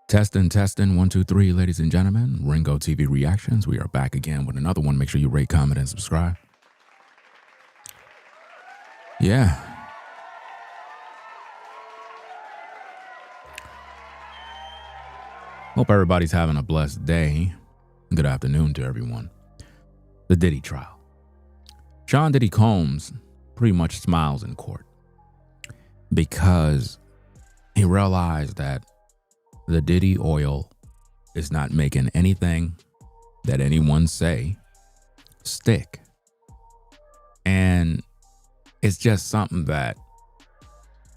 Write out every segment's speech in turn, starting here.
Testing, 1, 2, 3, ladies and gentlemen. Ringo TV Reactions. We are back again with another one. Make sure you rate, comment, and subscribe. Yeah. Hope everybody's having a blessed day. Good afternoon to everyone. The Diddy trial. Sean Diddy Combs pretty much smiles in court because he realized that the Diddy oil is not making anything that anyone say stick. And it's just something that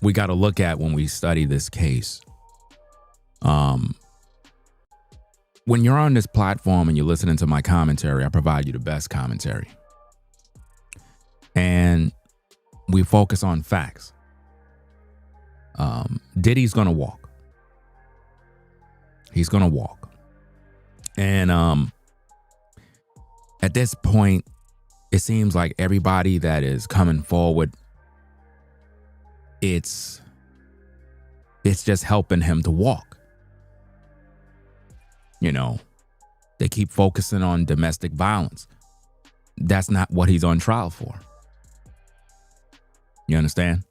we got to look at when we study this case. When you're on this platform and you're listening to my commentary, I provide you the best commentary. And we focus on facts. Diddy's going to walk. He's going to walk. And at this point, it seems like everybody that is coming forward, it's just helping him to walk. You know, they keep focusing on domestic violence. That's not what he's on trial for. You understand?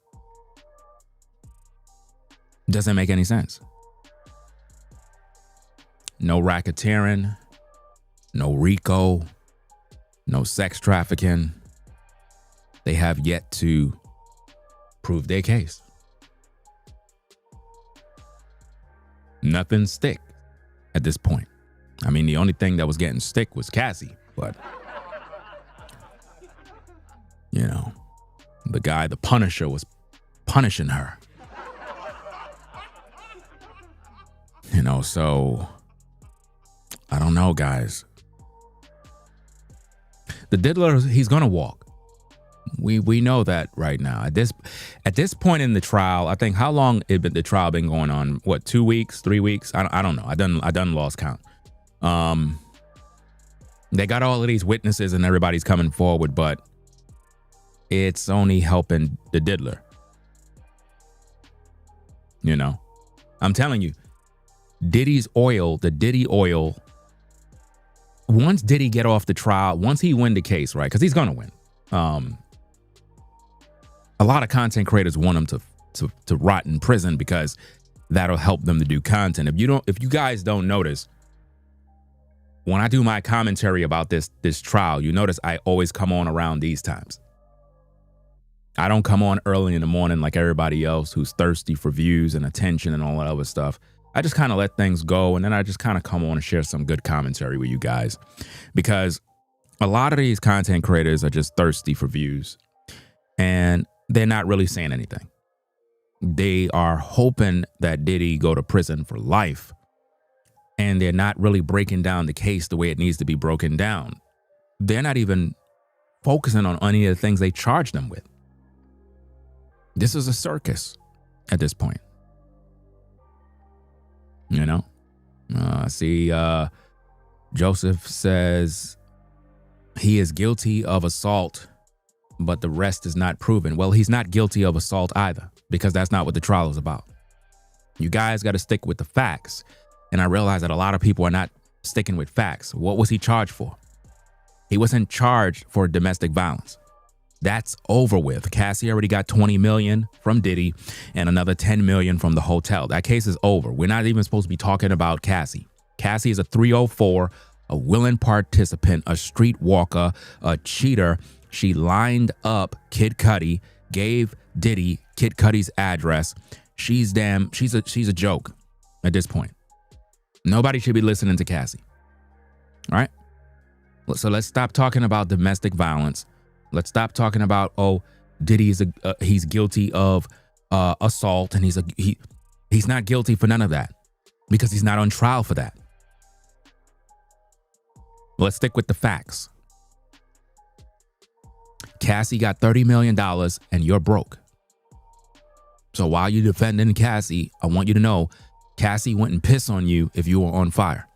Doesn't make any sense. No racketeering, no RICO, no sex trafficking. They have yet to prove their case. Nothing stick at this point. I mean, the only thing that was getting stick was Cassie, but you know, the guy, the Punisher, was punishing her. You know, so I don't know, guys. The diddler, he's gonna walk. We know that right now. At this point in the trial, I think, how long the trial been going on? What, 2 weeks, 3 weeks? I don't know. I done lost count. They got all of these witnesses and everybody's coming forward, but it's only helping the diddler. You know, I'm telling you, Diddy's oil, the Diddy oil. Once Diddy get off the trial, once he win the case, right? Because he's gonna win. A lot of content creators want him to rot in prison because that'll help them to do content. If you guys don't notice, when I do my commentary about this trial, you notice I always come on around these times. I don't come on early in the morning like everybody else who's thirsty for views and attention and all that other stuff. I just kind of let things go, and then I just kind of come on and share some good commentary with you guys, because a lot of these content creators are just thirsty for views, and they're not really saying anything. They are hoping that Diddy go to prison for life, and they're not really breaking down the case the way it needs to be broken down. They're not even focusing on any of the things they charged them with. This is a circus at this point. You know, see, Joseph says he is guilty of assault, but the rest is not proven. Well, he's not guilty of assault either, because that's not what the trial is about. You guys got to stick with the facts. And I realize that a lot of people are not sticking with facts. What was he charged for? He wasn't charged for domestic violence. That's over with. Cassie already got $20 million from Diddy and another $10 million from the hotel. That case is over. We're not even supposed to be talking about Cassie. Cassie is a 304, a willing participant, a streetwalker, a cheater. She lined up Kid Cudi, gave Diddy Kid Cudi's address. She's a joke at this point. Nobody should be listening to Cassie. All right? So let's stop talking about domestic violence. Let's stop talking about, oh, Diddy he's guilty of assault, and he's not guilty for none of that because he's not on trial for that. Let's stick with the facts. Cassie got $30 million and you're broke. So while you're defending Cassie, I want you to know Cassie wouldn't piss on you if you were on fire.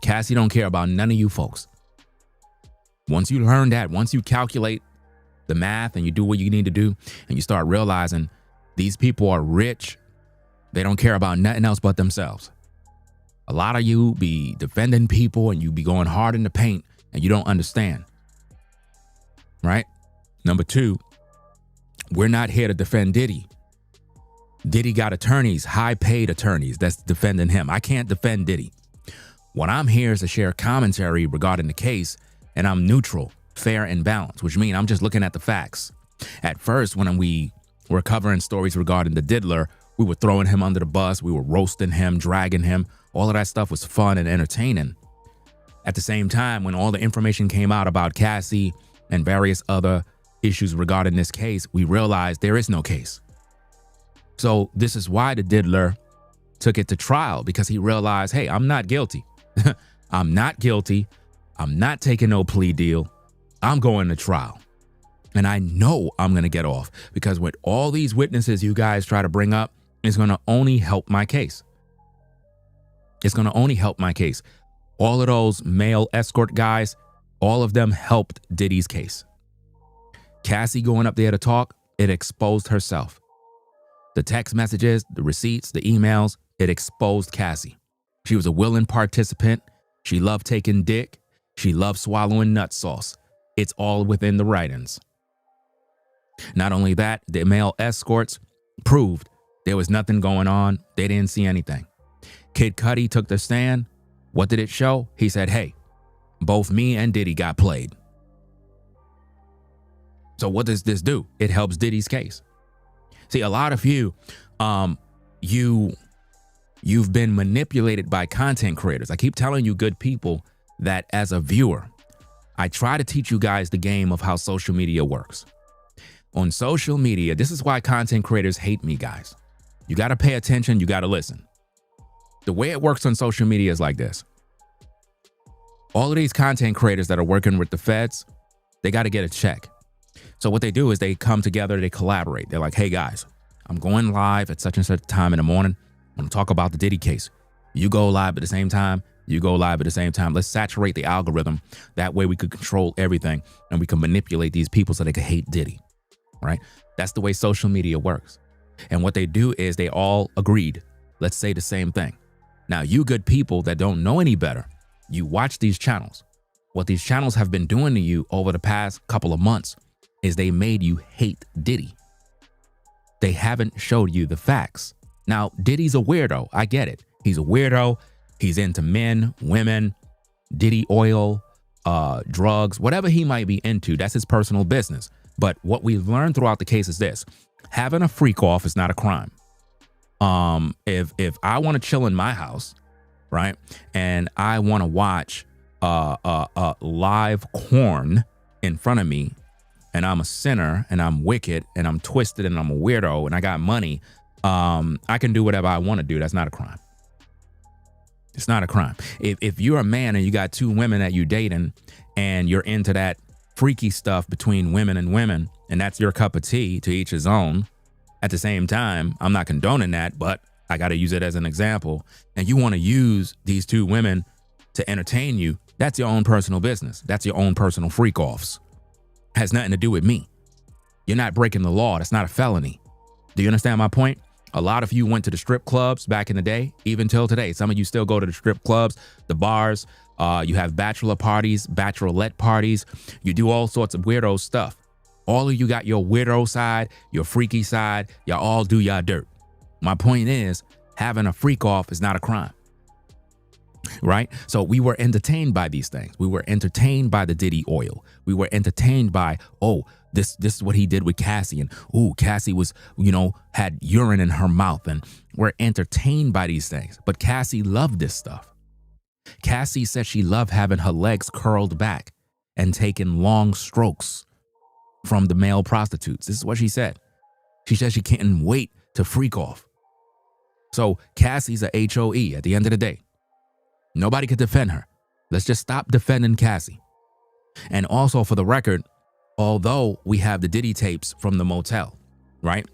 Cassie don't care about none of you folks. Once you learn that, once you calculate the math and you do what you need to do, and you start realizing these people are rich, they don't care about nothing else but themselves. A lot of you be defending people and you be going hard in the paint and you don't understand, right? Number two, we're not here to defend Diddy. Diddy got attorneys, high-paid attorneys that's defending him. I can't defend Diddy. What I'm here is to share commentary regarding the case, and I'm neutral, fair, and balanced, which means I'm just looking at the facts. At first, when we were covering stories regarding the diddler, we were throwing him under the bus, we were roasting him, dragging him. All of that stuff was fun and entertaining. At the same time, when all the information came out about Cassie and various other issues regarding this case, we realized there is no case. So this is why the diddler took it to trial, because he realized, hey, I'm not guilty. I'm not guilty. I'm not taking no plea deal. I'm going to trial. And I know I'm going to get off, because with all these witnesses you guys try to bring up, it's going to only help my case. It's going to only help my case. All of those male escort guys, all of them helped Diddy's case. Cassie going up there to talk, it exposed herself. The text messages, the receipts, the emails, it exposed Cassie. She was a willing participant. She loved taking dick. She loved swallowing nut sauce. It's all within the writings. Not only that, the male escorts proved there was nothing going on. They didn't see anything. Kid Cudi took the stand. What did it show? He said, hey, both me and Diddy got played. So what does this do? It helps Diddy's case. See, a lot of you, you've been manipulated by content creators. I keep telling you good people that as a viewer, I try to teach you guys the game of how social media works. On social media, this is why content creators hate me, guys. You got to pay attention. You got to listen. The way it works on social media is like this. All of these content creators that are working with the feds, they got to get a check. So what they do is they come together, they collaborate. They're like, hey guys, I'm going live at such and such time in the morning. I'm going to talk about the Diddy case. You go live at the same time. You go live at the same time. Let's saturate the algorithm. That way we could control everything and we can manipulate these people so they can hate Diddy, right? That's the way social media works. And what they do is they all agreed. Let's say the same thing. Now, you good people that don't know any better, you watch these channels. What these channels have been doing to you over the past couple of months is they made you hate Diddy. They haven't showed you the facts. Now, Diddy's a weirdo. I get it. He's a weirdo. He's into men, women, Diddy oil, drugs, whatever he might be into. That's his personal business. But what we've learned throughout the case is this. Having a freak off is not a crime. If I want to chill in my house, right, and I want to watch live porn in front of me, and I'm a sinner and I'm wicked and I'm twisted and I'm a weirdo and I got money, I can do whatever I want to do. That's not a crime. It's not a crime. If you're a man and you got two women that you dating and you're into that freaky stuff between women and that's your cup of tea, to each his own. At the same time, I'm not condoning that, but I got to use it as an example. And you want to use these two women to entertain you, that's your own personal business. That's your own personal freak-offs. Has nothing to do with me. You're not breaking the law. That's not a felony. Do you understand my point? A lot of you went to the strip clubs back in the day, even till today. Some of you still go to the strip clubs, the bars. You have bachelor parties, bachelorette parties. You do all sorts of weirdo stuff. All of you got your weirdo side, your freaky side. Y'all all do y'all dirt. My point is, having a freak off is not a crime. Right? So we were entertained by these things. We were entertained by the Diddy oil. We were entertained by, oh, this is what he did with Cassie. And, ooh, Cassie was, had urine in her mouth. And we're entertained by these things. But Cassie loved this stuff. Cassie said she loved having her legs curled back and taking long strokes from the male prostitutes. This is what she said. She said she can't wait to freak off. So Cassie's a HOE at the end of the day. Nobody could defend her. Let's just stop defending Cassie. And also, for the record, although we have the Diddy tapes from the motel, right?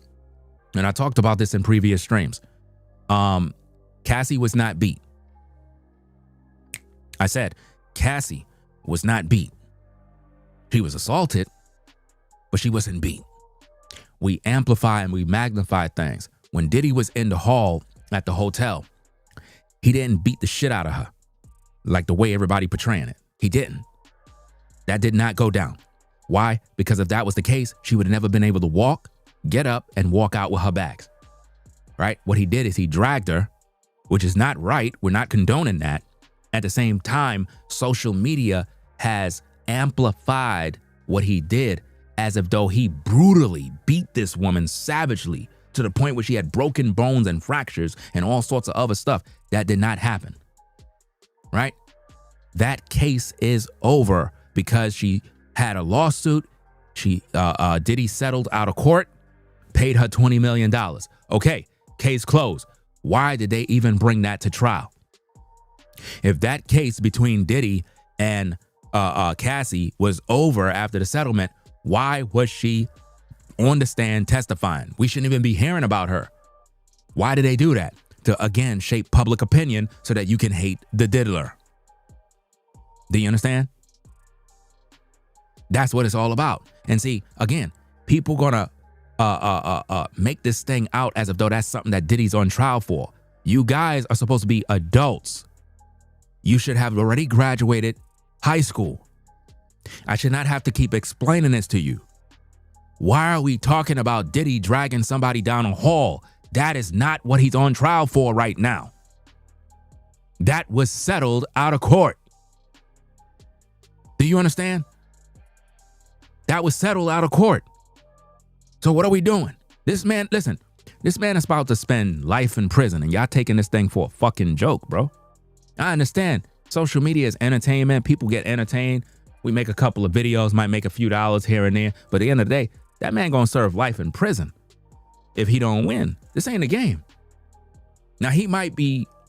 And I talked about this in previous streams. Cassie was not beat. I said Cassie was not beat. She was assaulted, but she wasn't beat. We amplify and we magnify things. When Diddy was in the hall at the hotel, He didn't beat the shit out of her like the way everybody portraying it. He didn't. That did not go down. Why? Because if that was the case, she would have never been able to walk, get up, and walk out with her bags. Right? What he did is he dragged her, which is not right. We're not condoning that. At the same time, social media has amplified what he did as if though he brutally beat this woman savagely to the point where she had broken bones and fractures and all sorts of other stuff. That did not happen. Right? That case is over because she had a lawsuit. Diddy settled out of court, paid her $20 million. Okay, case closed. Why did they even bring that to trial? If that case between Diddy and Cassie was over after the settlement, why was she on the stand testifying? We shouldn't even be hearing about her. Why did they do that? To, again, shape public opinion so that you can hate the diddler. Do you understand? That's what it's all about. And see, again, people gonna make this thing out as if though that's something that Diddy's on trial for. You guys are supposed to be adults. You should have already graduated high school. I should not have to keep explaining this to you. Why are we talking about Diddy dragging somebody down a hall? That is not what he's on trial for right now. That was settled out of court. Do you understand? That was settled out of court. So what are we doing? This man, listen, this man is about to spend life in prison and y'all taking this thing for a fucking joke, bro. I understand. Social media is entertainment. People get entertained. We make a couple of videos, might make a few dollars here and there. But at the end of the day, that man gonna serve life in prison if he don't win. This ain't a game. Now, he might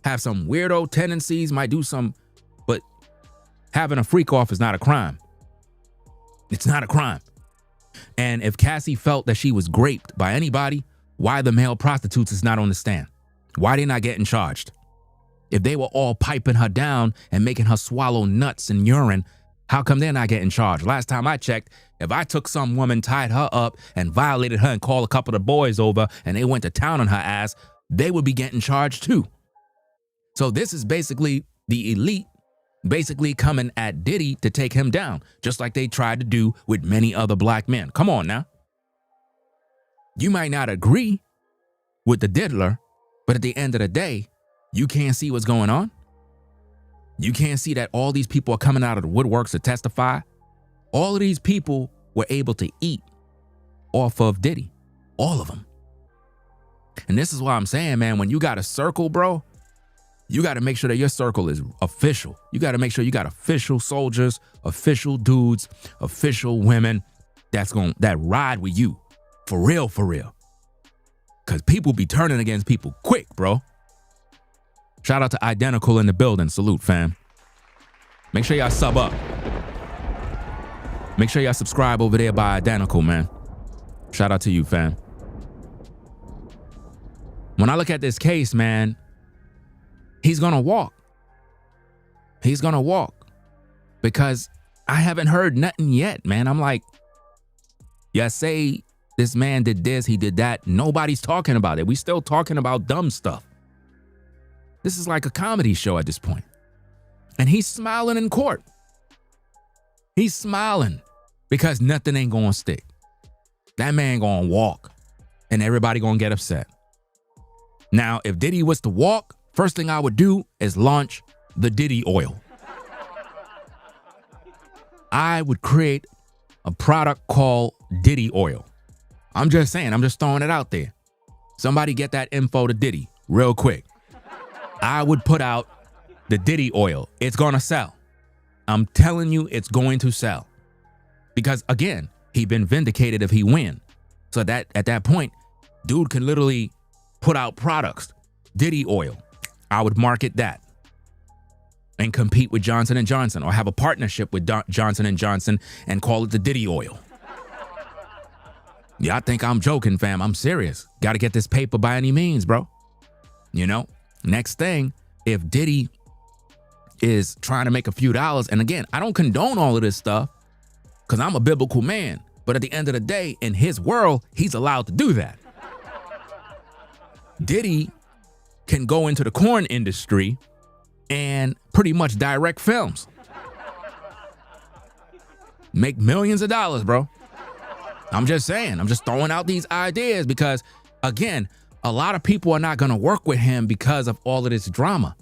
have some weirdo tendencies, might do some, but having a freak off is not a crime. It's not a crime. And if Cassie felt that she was raped by anybody, why the male prostitutes is not on the stand? Why they not getting charged? If they were all piping her down and making her swallow nuts and urine, how come they're not getting charged? Last time I checked, if I took some woman, tied her up, and violated her and called a couple of the boys over and they went to town on her ass, they would be getting charged too. So this is basically the elite basically coming at Diddy to take him down, just like they tried to do with many other black men. Come on now. You might not agree with the diddler, but at the end of the day, you can't see what's going on. You can't see that all these people are coming out of the woodworks to testify. All of these people were able to eat off of Diddy. All of them. And this is why I'm saying, man, when you got a circle, bro, you got to make sure that your circle is official. You got to make sure you got official soldiers, official dudes, official women that ride with you. For real, for real. Because people be turning against people quick, bro. Shout out to Identical in the building. Salute, fam. Make sure y'all sub up. Make sure y'all subscribe over there by Identical, man. Shout out to you, fam. When I look at this case, man, he's gonna walk. He's gonna walk. Because I haven't heard nothing yet, man. I'm like, yeah, say this man did this, he did that. Nobody's talking about it. We still talking about dumb stuff. This is like a comedy show at this point. And he's smiling in court. He's smiling because nothing ain't gonna stick. That man gonna walk and everybody gonna get upset. Now, if Diddy was to walk, first thing I would do is launch the Diddy oil. I would create a product called Diddy oil. I'm just saying, I'm just throwing it out there. Somebody get that info to Diddy real quick. I would put out the Diddy oil. It's gonna sell. I'm telling you, it's going to sell. Because again, he been vindicated if he win. So that at that point, dude can literally put out products. Diddy oil. I would market that and compete with Johnson & Johnson or have a partnership with Johnson & Johnson and call it the Diddy oil. Yeah, I think I'm joking, fam. I'm serious. Got to get this paper by any means, bro. You know? Next thing, if Diddy is trying to make a few dollars, and again, I don't condone all of this stuff because I'm a biblical man, but at the end of the day, in his world, he's allowed to do that. Diddy can go into the corn industry and pretty much direct films. Make millions of dollars, bro. I'm just saying. I'm just throwing out these ideas because, again, a lot of people are not going to work with him because of all of this drama.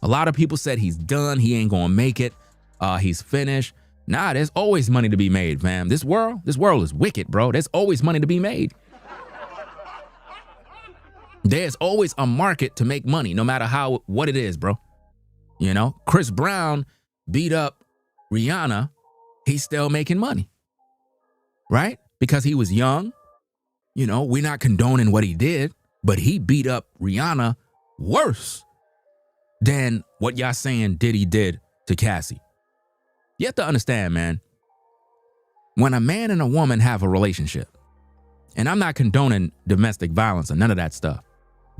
A lot of people said he's done. He ain't going to make it. He's finished. Nah, there's always money to be made, fam. This world is wicked, bro. There's always money to be made. There's always a market to make money, no matter what it is, bro. You know, Chris Brown beat up Rihanna. He's still making money, right? Because he was young. You know, we're not condoning what he did, but he beat up Rihanna worse than what y'all saying Diddy did to Cassie. You have to understand, man, when a man and a woman have a relationship, and I'm not condoning domestic violence or none of that stuff,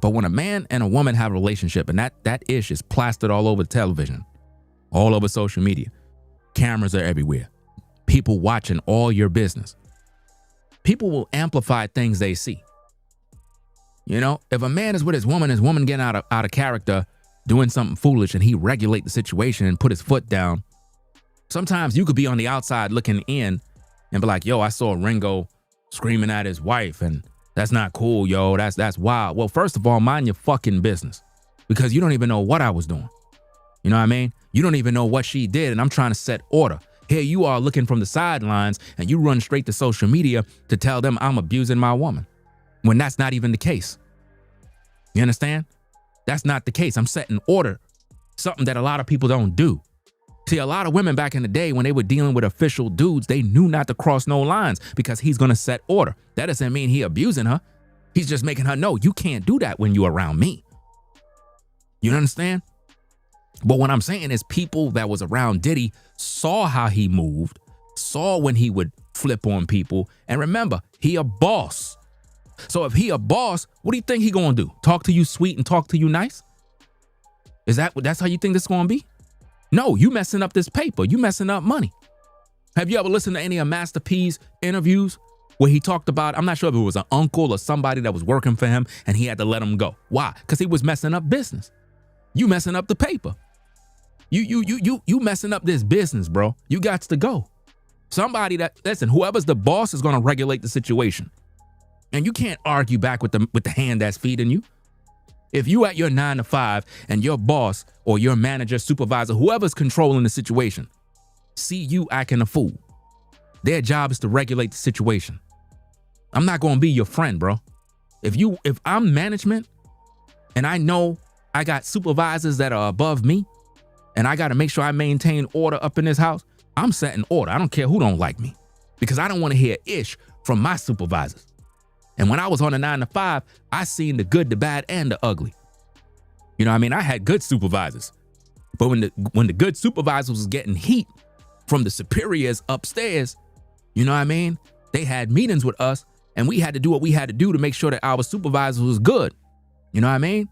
but when a man and a woman have a relationship and that ish is plastered all over television, all over social media, cameras are everywhere, people watching all your business, people will amplify things they see. You know, if a man is with his woman getting out of character, doing something foolish, and he regulate the situation and put his foot down, sometimes you could be on the outside looking in and be like, yo, I saw Ringo screaming at his wife, and that's not cool, yo. That's wild. Well, first of all, mind your fucking business, because you don't even know what I was doing. You know what I mean? You don't even know what she did, and I'm trying to set order. Here you are looking from the sidelines, and you run straight to social media to tell them I'm abusing my woman, when that's not even the case. You understand? That's not the case. I'm setting order, something that a lot of people don't do. See, a lot of women back in the day, when they were dealing with official dudes, they knew not to cross no lines because he's going to set order. That doesn't mean he abusing her. He's just making her know you can't do that when you're around me. You understand? But what I'm saying is people that was around Diddy saw how he moved, saw when he would flip on people. And remember, he a boss. So if he a boss, what do you think he going to do? Talk to you sweet and talk to you nice? That's how you think this is going to be? No, you messing up this paper. You messing up money. Have you ever listened to any of Master P's interviews where he talked about, I'm not sure if it was an uncle or somebody that was working for him and he had to let him go. Why? Because he was messing up business. You messing up the paper. You messing up this business, bro. You got to go. Somebody listen, whoever's the boss is going to regulate the situation. And you can't argue back with the hand that's feeding you. If you at your 9 to 5 and your boss or your manager, supervisor, whoever's controlling the situation, see you acting a fool, their job is to regulate the situation. I'm not going to be your friend, bro. If I'm management and I know I got supervisors that are above me and I got to make sure I maintain order up in this house, I'm setting order. I don't care who don't like me, because I don't want to hear ish from my supervisors. And when I was on a 9 to 5, I seen the good, the bad, and the ugly. You know what I mean? I had good supervisors. But when the good supervisors was getting heat from the superiors upstairs, you know what I mean? They had meetings with us, and we had to do what we had to do to make sure that our supervisor was good. You know what I mean?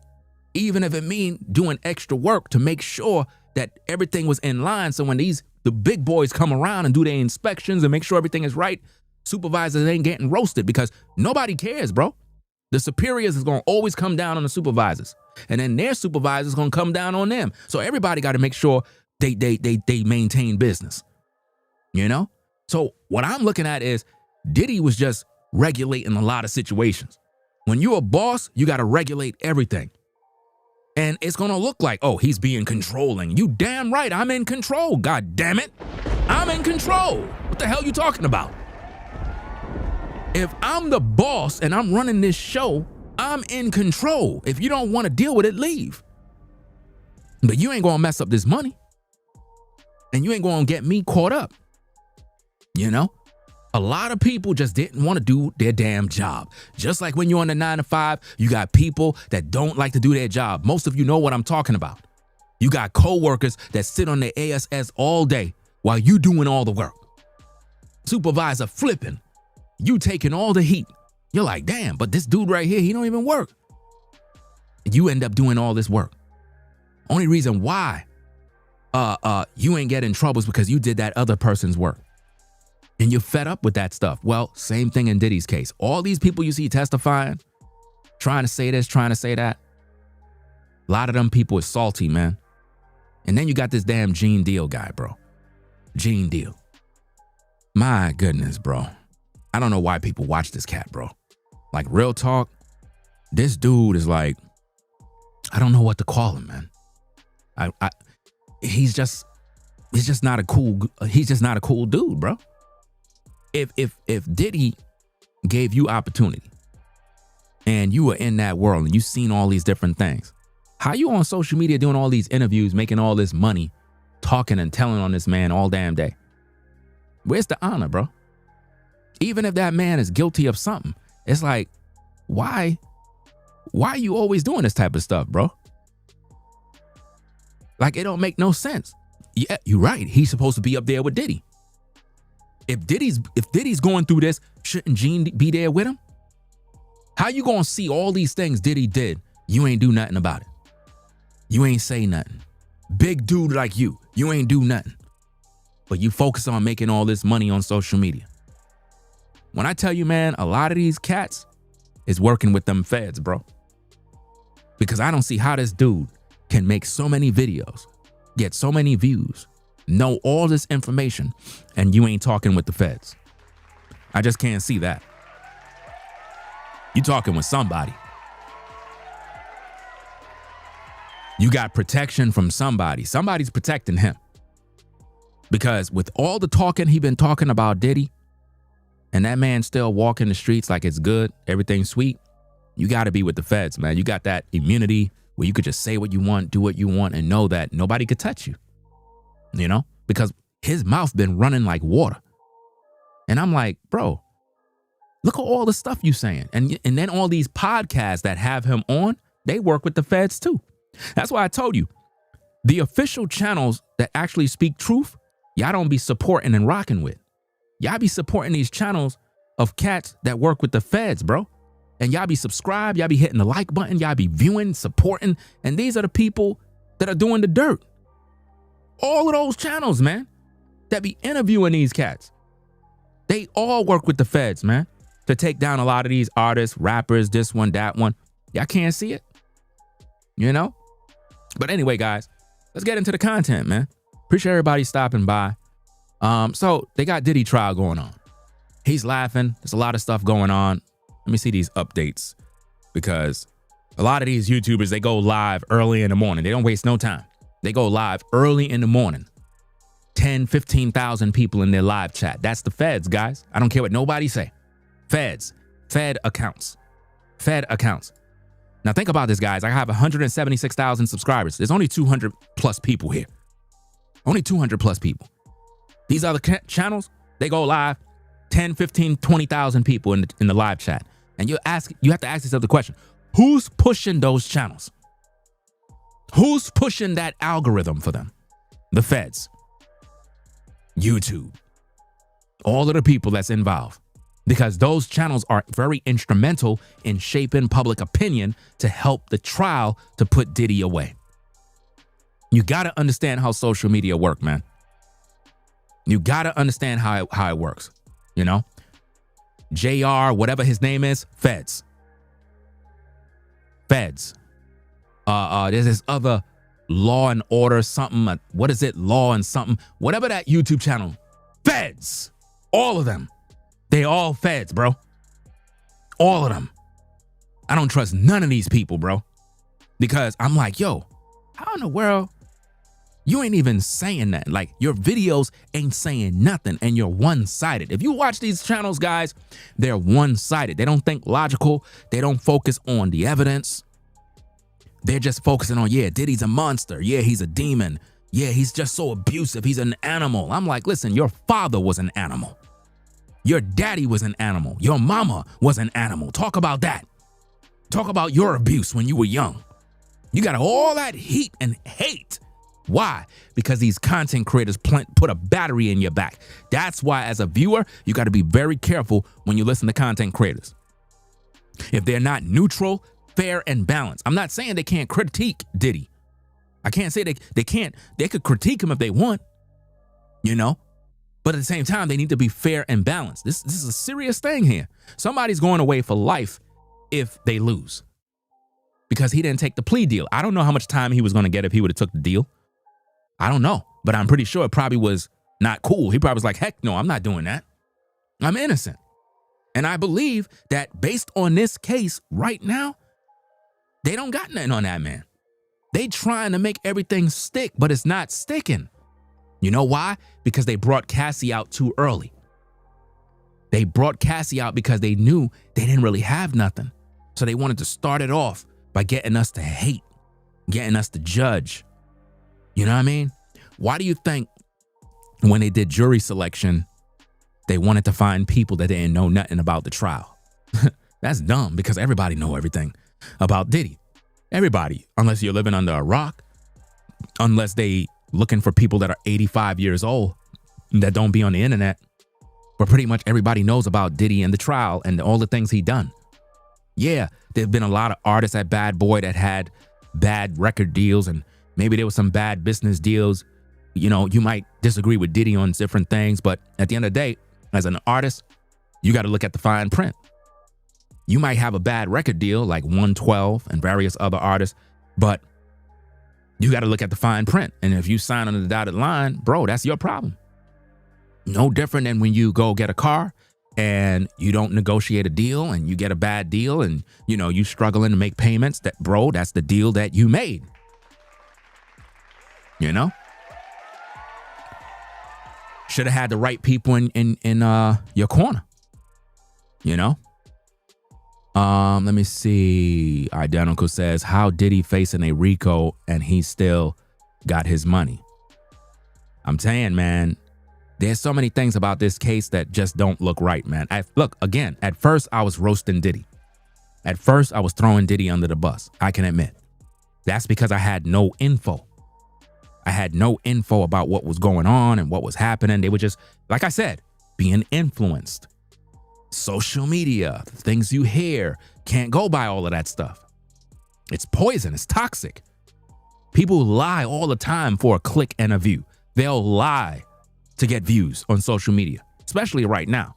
Even if it mean doing extra work to make sure that everything was in line. So when the big boys come around and do their inspections and make sure everything is right, supervisors ain't getting roasted, because nobody cares, bro. The superiors is going to always come down on the supervisors, and then their supervisors going to come down on them. So everybody got to make sure they maintain business, you know? So what I'm looking at is Diddy was just regulating a lot of situations. When you're a boss, you got to regulate everything. And it's going to look like, oh, he's being controlling. You damn right, I'm in control. God damn it. I'm in control. What the hell you talking about? If I'm the boss and I'm running this show, I'm in control. If you don't want to deal with it, leave. But you ain't going to mess up this money. And you ain't going to get me caught up. You know? A lot of people just didn't want to do their damn job. Just like when you're on the 9 to 5, you got people that don't like to do their job. Most of you know what I'm talking about. You got coworkers that sit on their ASS all day while you doing all the work. Supervisor flipping. You taking all the heat. You're like, damn, but this dude right here, he don't even work. You end up doing all this work. Only reason why you ain't getting in trouble is because you did that other person's work. And you're fed up with that stuff. Well, same thing in Diddy's case. All these people you see testifying, trying to say this, trying to say that, A lot of them people is salty, man. And then you got this damn Gene Deal guy, bro. Gene Deal. My goodness, bro. I don't know why people watch this cat, bro. Like, real talk, this dude is like, I don't know what to call him, man. He's just not a cool dude, bro. If Diddy gave you opportunity and you were in that world and you seen all these different things, how you on social media doing all these interviews, making all this money, talking and telling on this man all damn day? Where's the honor, bro? Even if that man is guilty of something, it's like, why are you always doing this type of stuff, bro? Like, it don't make no sense. Yeah, you're right. He's supposed to be up there with Diddy. If Diddy's going through this, shouldn't Gene be there with him? How you gonna see all these things Diddy did? You ain't do nothing about it. You ain't say nothing. Big dude like you ain't do nothing. But you focus on making all this money on social media. When I tell you, man, a lot of these cats is working with them feds, bro. Because I don't see how this dude can make so many videos, get so many views, know all this information, and you ain't talking with the feds. I just can't see that. You talking with somebody. You got protection from somebody. Somebody's protecting him. Because with all the talking he been talking about Diddy, and that man still walking the streets like it's good, everything's sweet, you got to be with the feds, man. You got that immunity where you could just say what you want, do what you want, and know that nobody could touch you, you know? Because his mouth been running like water. And I'm like, bro, look at all the stuff you saying. And then all these podcasts that have him on, they work with the feds too. That's why I told you, the official channels that actually speak truth, y'all don't be supporting and rocking with. Y'all be supporting these channels of cats that work with the feds, bro. And y'all be subscribed, y'all be hitting the like button, y'all be viewing, supporting, and these are the people that are doing the dirt. All of those channels, man, that be interviewing these cats, they all work with the feds, man, to take down a lot of these artists, rappers, this one, that one. Y'all can't see it, you know? But anyway, guys, let's get into the content, man. Appreciate everybody stopping by. So they got Diddy trial going on. He's laughing. There's a lot of stuff going on. Let me see these updates, because a lot of these YouTubers, they go live early in the morning. They don't waste no time. They go live early in the morning. 10, 15,000 people in their live chat. That's the feds, guys. I don't care what nobody say. Feds, Fed accounts, Fed accounts. Now think about this, guys. I have 176,000 subscribers. There's only 200 plus people here. Only 200 plus people. These other channels, they go live 10, 15, 20,000 people in the live chat. And you have to ask yourself the question, who's pushing those channels? Who's pushing that algorithm for them? The feds, YouTube, all of the people that's involved. Because those channels are very instrumental in shaping public opinion to help the trial to put Diddy away. You got to understand how social media work, man. You got to understand how it works, you know? JR, whatever his name is, feds. Feds. There's this other Law and Order something. What is it? Law and something. Whatever that YouTube channel. Feds. All of them. They all feds, bro. All of them. I don't trust none of these people, bro. Because I'm like, yo, how in the world you ain't even saying that? Like, your videos ain't saying nothing and you're one-sided. If you watch these channels, guys, they're one-sided. They don't think logical. They don't focus on the evidence. They're just focusing on, yeah, Diddy's a monster. Yeah, he's a demon. Yeah, he's just so abusive. He's an animal. I'm like, listen, your father was an animal. Your daddy was an animal. Your mama was an animal. Talk about that. Talk about your abuse when you were young. You got all that heat and hate. Why? Because these content creators put a battery in your back. That's why, as a viewer, you got to be very careful when you listen to content creators. If they're not neutral, fair, and balanced. I'm not saying they can't critique Diddy. I can't say they can't. They could critique him if they want, you know? But at the same time, they need to be fair and balanced. This is a serious thing here. Somebody's going away for life if they lose. because he didn't take the plea deal. I don't know how much time he was going to get if he would have took the deal. I don't know, but I'm pretty sure it probably was not cool. He probably was like, heck no, I'm not doing that. I'm innocent. And I believe that based on this case right now, they don't got nothing on that man. They trying to make everything stick, but it's not sticking. You know why? Because they brought Cassie out too early. They brought Cassie out because they knew they didn't really have nothing. So they wanted to start it off by getting us to hate, getting us to judge. You know what I mean? Why do you think when they did jury selection, they wanted to find people that didn't know nothing about the trial? That's dumb, because everybody know everything about Diddy. Everybody, unless you're living under a rock, unless they looking for people that are 85 years old that don't be on the internet. But pretty much everybody knows about Diddy and the trial and all the things he done. Yeah, there've been a lot of artists at Bad Boy that had bad record deals, and maybe there was some bad business deals. You know, you might disagree with Diddy on different things, but at the end of the day, as an artist, you got to look at the fine print. You might have a bad record deal like 112 and various other artists, but you got to look at the fine print. And if you sign on the dotted line, bro, that's your problem. No different than when you go get a car and you don't negotiate a deal and you get a bad deal and, you know, you struggling to make payments. That, bro, that's the deal that you made. You know? Should have had the right people in your corner. You know? Let me see. Identical says, how did he facing a RICO and he still got his money? I'm saying, man, there's so many things about this case that just don't look right, man. Look, again, at first I was roasting Diddy. At first I was throwing Diddy under the bus. I can admit. That's because I had no info. I had no info about what was going on and what was happening. They were just, like I said, being influenced. Social media, the things you hear, can't go by all of that stuff. It's poison. It's toxic. People lie all the time for a click and a view. They'll lie to get views on social media, especially right now.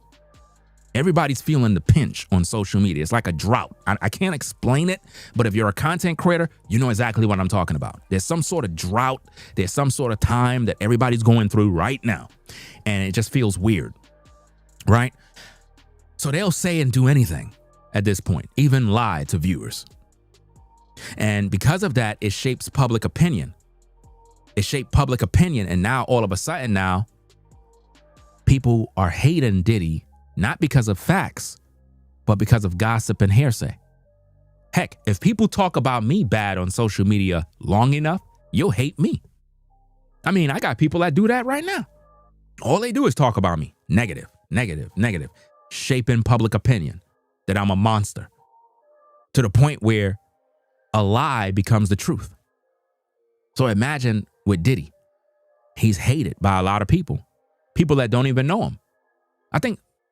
Everybody's feeling the pinch on social media. It's like a drought. I can't explain it, but if you're a content creator, you know exactly what I'm talking about. There's some sort of drought. There's some sort of time that everybody's going through right now, and it just feels weird, right? So they'll say and do anything at this point, even lie to viewers. And because of that, it shapes public opinion. It shaped public opinion, and now all of a sudden now, people are hating Diddy, not because of facts, but because of gossip and hearsay. Heck, if people talk about me bad on social media long enough, you'll hate me. I mean, I got people that do that right now. All they do is talk about me. Negative, negative, negative. Shaping public opinion that I'm a monster to the point where a lie becomes the truth. So imagine with Diddy, he's hated by a lot of people that don't even know him.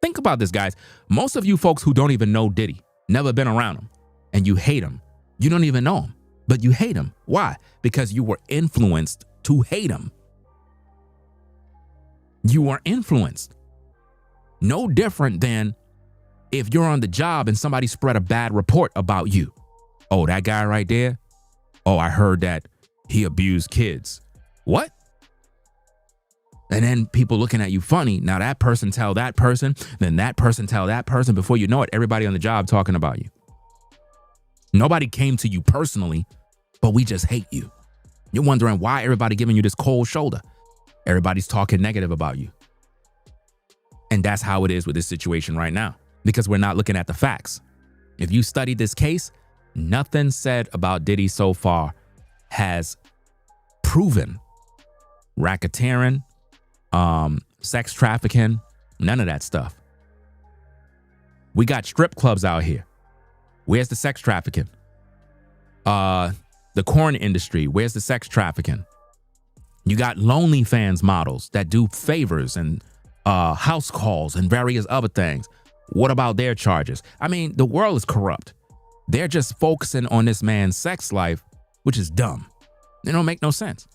Think about this, guys. Most of you folks who don't even know Diddy, never been around him, and you hate him. You don't even know him, but you hate him. Why? Because you were influenced to hate him. You were influenced. No different than if you're on the job and somebody spread a bad report about you. Oh, that guy right there? Oh, I heard that he abused kids. What? And then people looking at you funny. Now that person tell that person, then that person tell that person. Before you know it, everybody on the job talking about you. Nobody came to you personally, but we just hate you. You're wondering why everybody giving you this cold shoulder. Everybody's talking negative about you. And that's how it is with this situation right now, because we're not looking at the facts. If you study this case, nothing said about Diddy so far has proven racketeering, sex trafficking, none of that stuff. We got strip clubs out here. Where's the sex trafficking? The corn industry, where's the sex trafficking? You got OnlyFans models that do favors and house calls and various other things. What about their charges? I mean, the world is corrupt. They're just focusing on this man's sex life, which is dumb. It don't make no sense.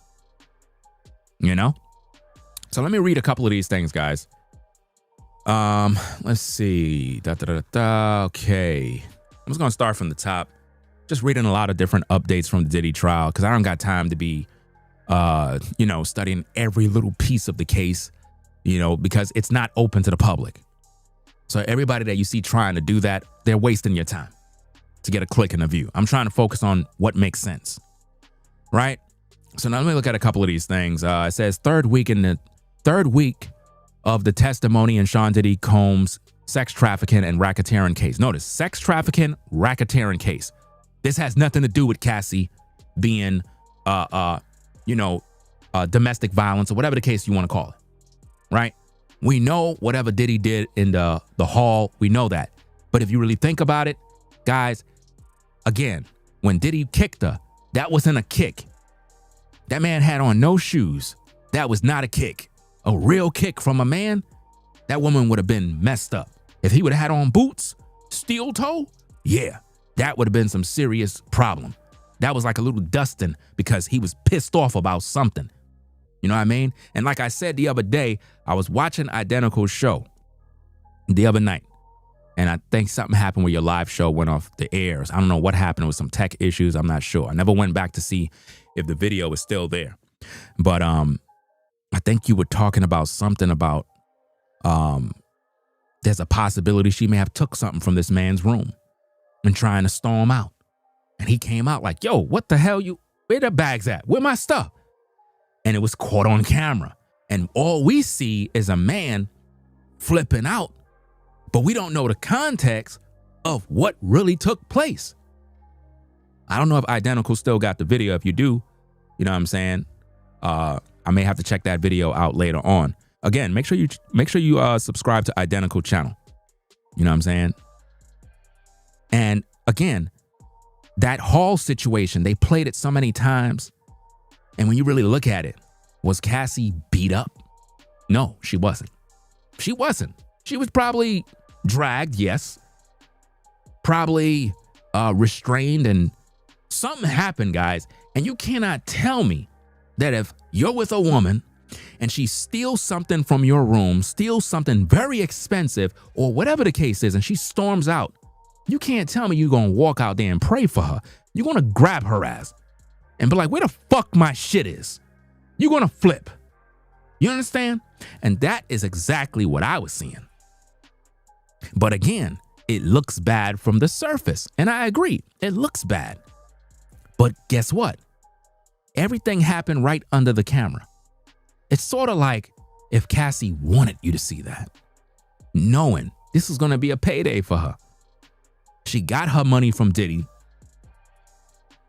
You know? So let me read a couple of these things, guys. Let's see. Okay. I'm just going to start from the top. just reading a lot of different updates from the Diddy trial because I don't got time to be, studying every little piece of the case, because it's not open to the public. So everybody that you see trying to do that, they're wasting your time to get a click and a view. I'm trying to focus on what makes sense, right? So now let me look at a couple of these things. It says third week of the testimony in Sean Diddy Combs' sex trafficking and racketeering case. Notice, sex trafficking, racketeering case. This has nothing to do with Cassie being, domestic violence or whatever the case you want to call it, right? We know whatever Diddy did in the hall, we know that. But if you really think about it, guys, again, when Diddy kicked her, that wasn't a kick. That man had on no shoes. That was not a kick. A real kick from a man, that woman would have been messed up. If he would have had on boots, steel toe, yeah, that would have been some serious problem. That was like a little dusting because he was pissed off about something. You know what I mean? And like I said the other day, I was watching Identical's show the other night. And I think something happened where your live show went off the airs. I don't know what happened with some tech issues. I'm not sure. I never went back to see if the video is still there. But I think you were talking about something about there's a possibility she may have took something from this man's room and trying to storm out. And he came out like, yo, what the hell where the bags at? Where my stuff? And it was caught on camera. And all we see is a man flipping out, but we don't know the context of what really took place. I don't know if Identical still got the video. If you do, you know what I'm saying? I may have to check that video out later on. Again, make sure you subscribe to Identical channel. You know what I'm saying? And again, that hall situation, they played it so many times. And when you really look at it, was Cassie beat up? No, she wasn't. She wasn't. She was probably dragged, yes. Probably restrained, and something happened, guys. And you cannot tell me that if you're with a woman and she steals something from your room, steals something very expensive or whatever the case is, and she storms out, you can't tell me you're going to walk out there and pray for her. You're going to grab her ass and be like, where the fuck my shit is? You're going to flip. You understand? And that is exactly what I was seeing. But again, it looks bad from the surface. And I agree, it looks bad. But guess what? Everything happened right under the camera. It's sort of like if Cassie wanted you to see that, knowing this is going to be a payday for her. She got her money from Diddy.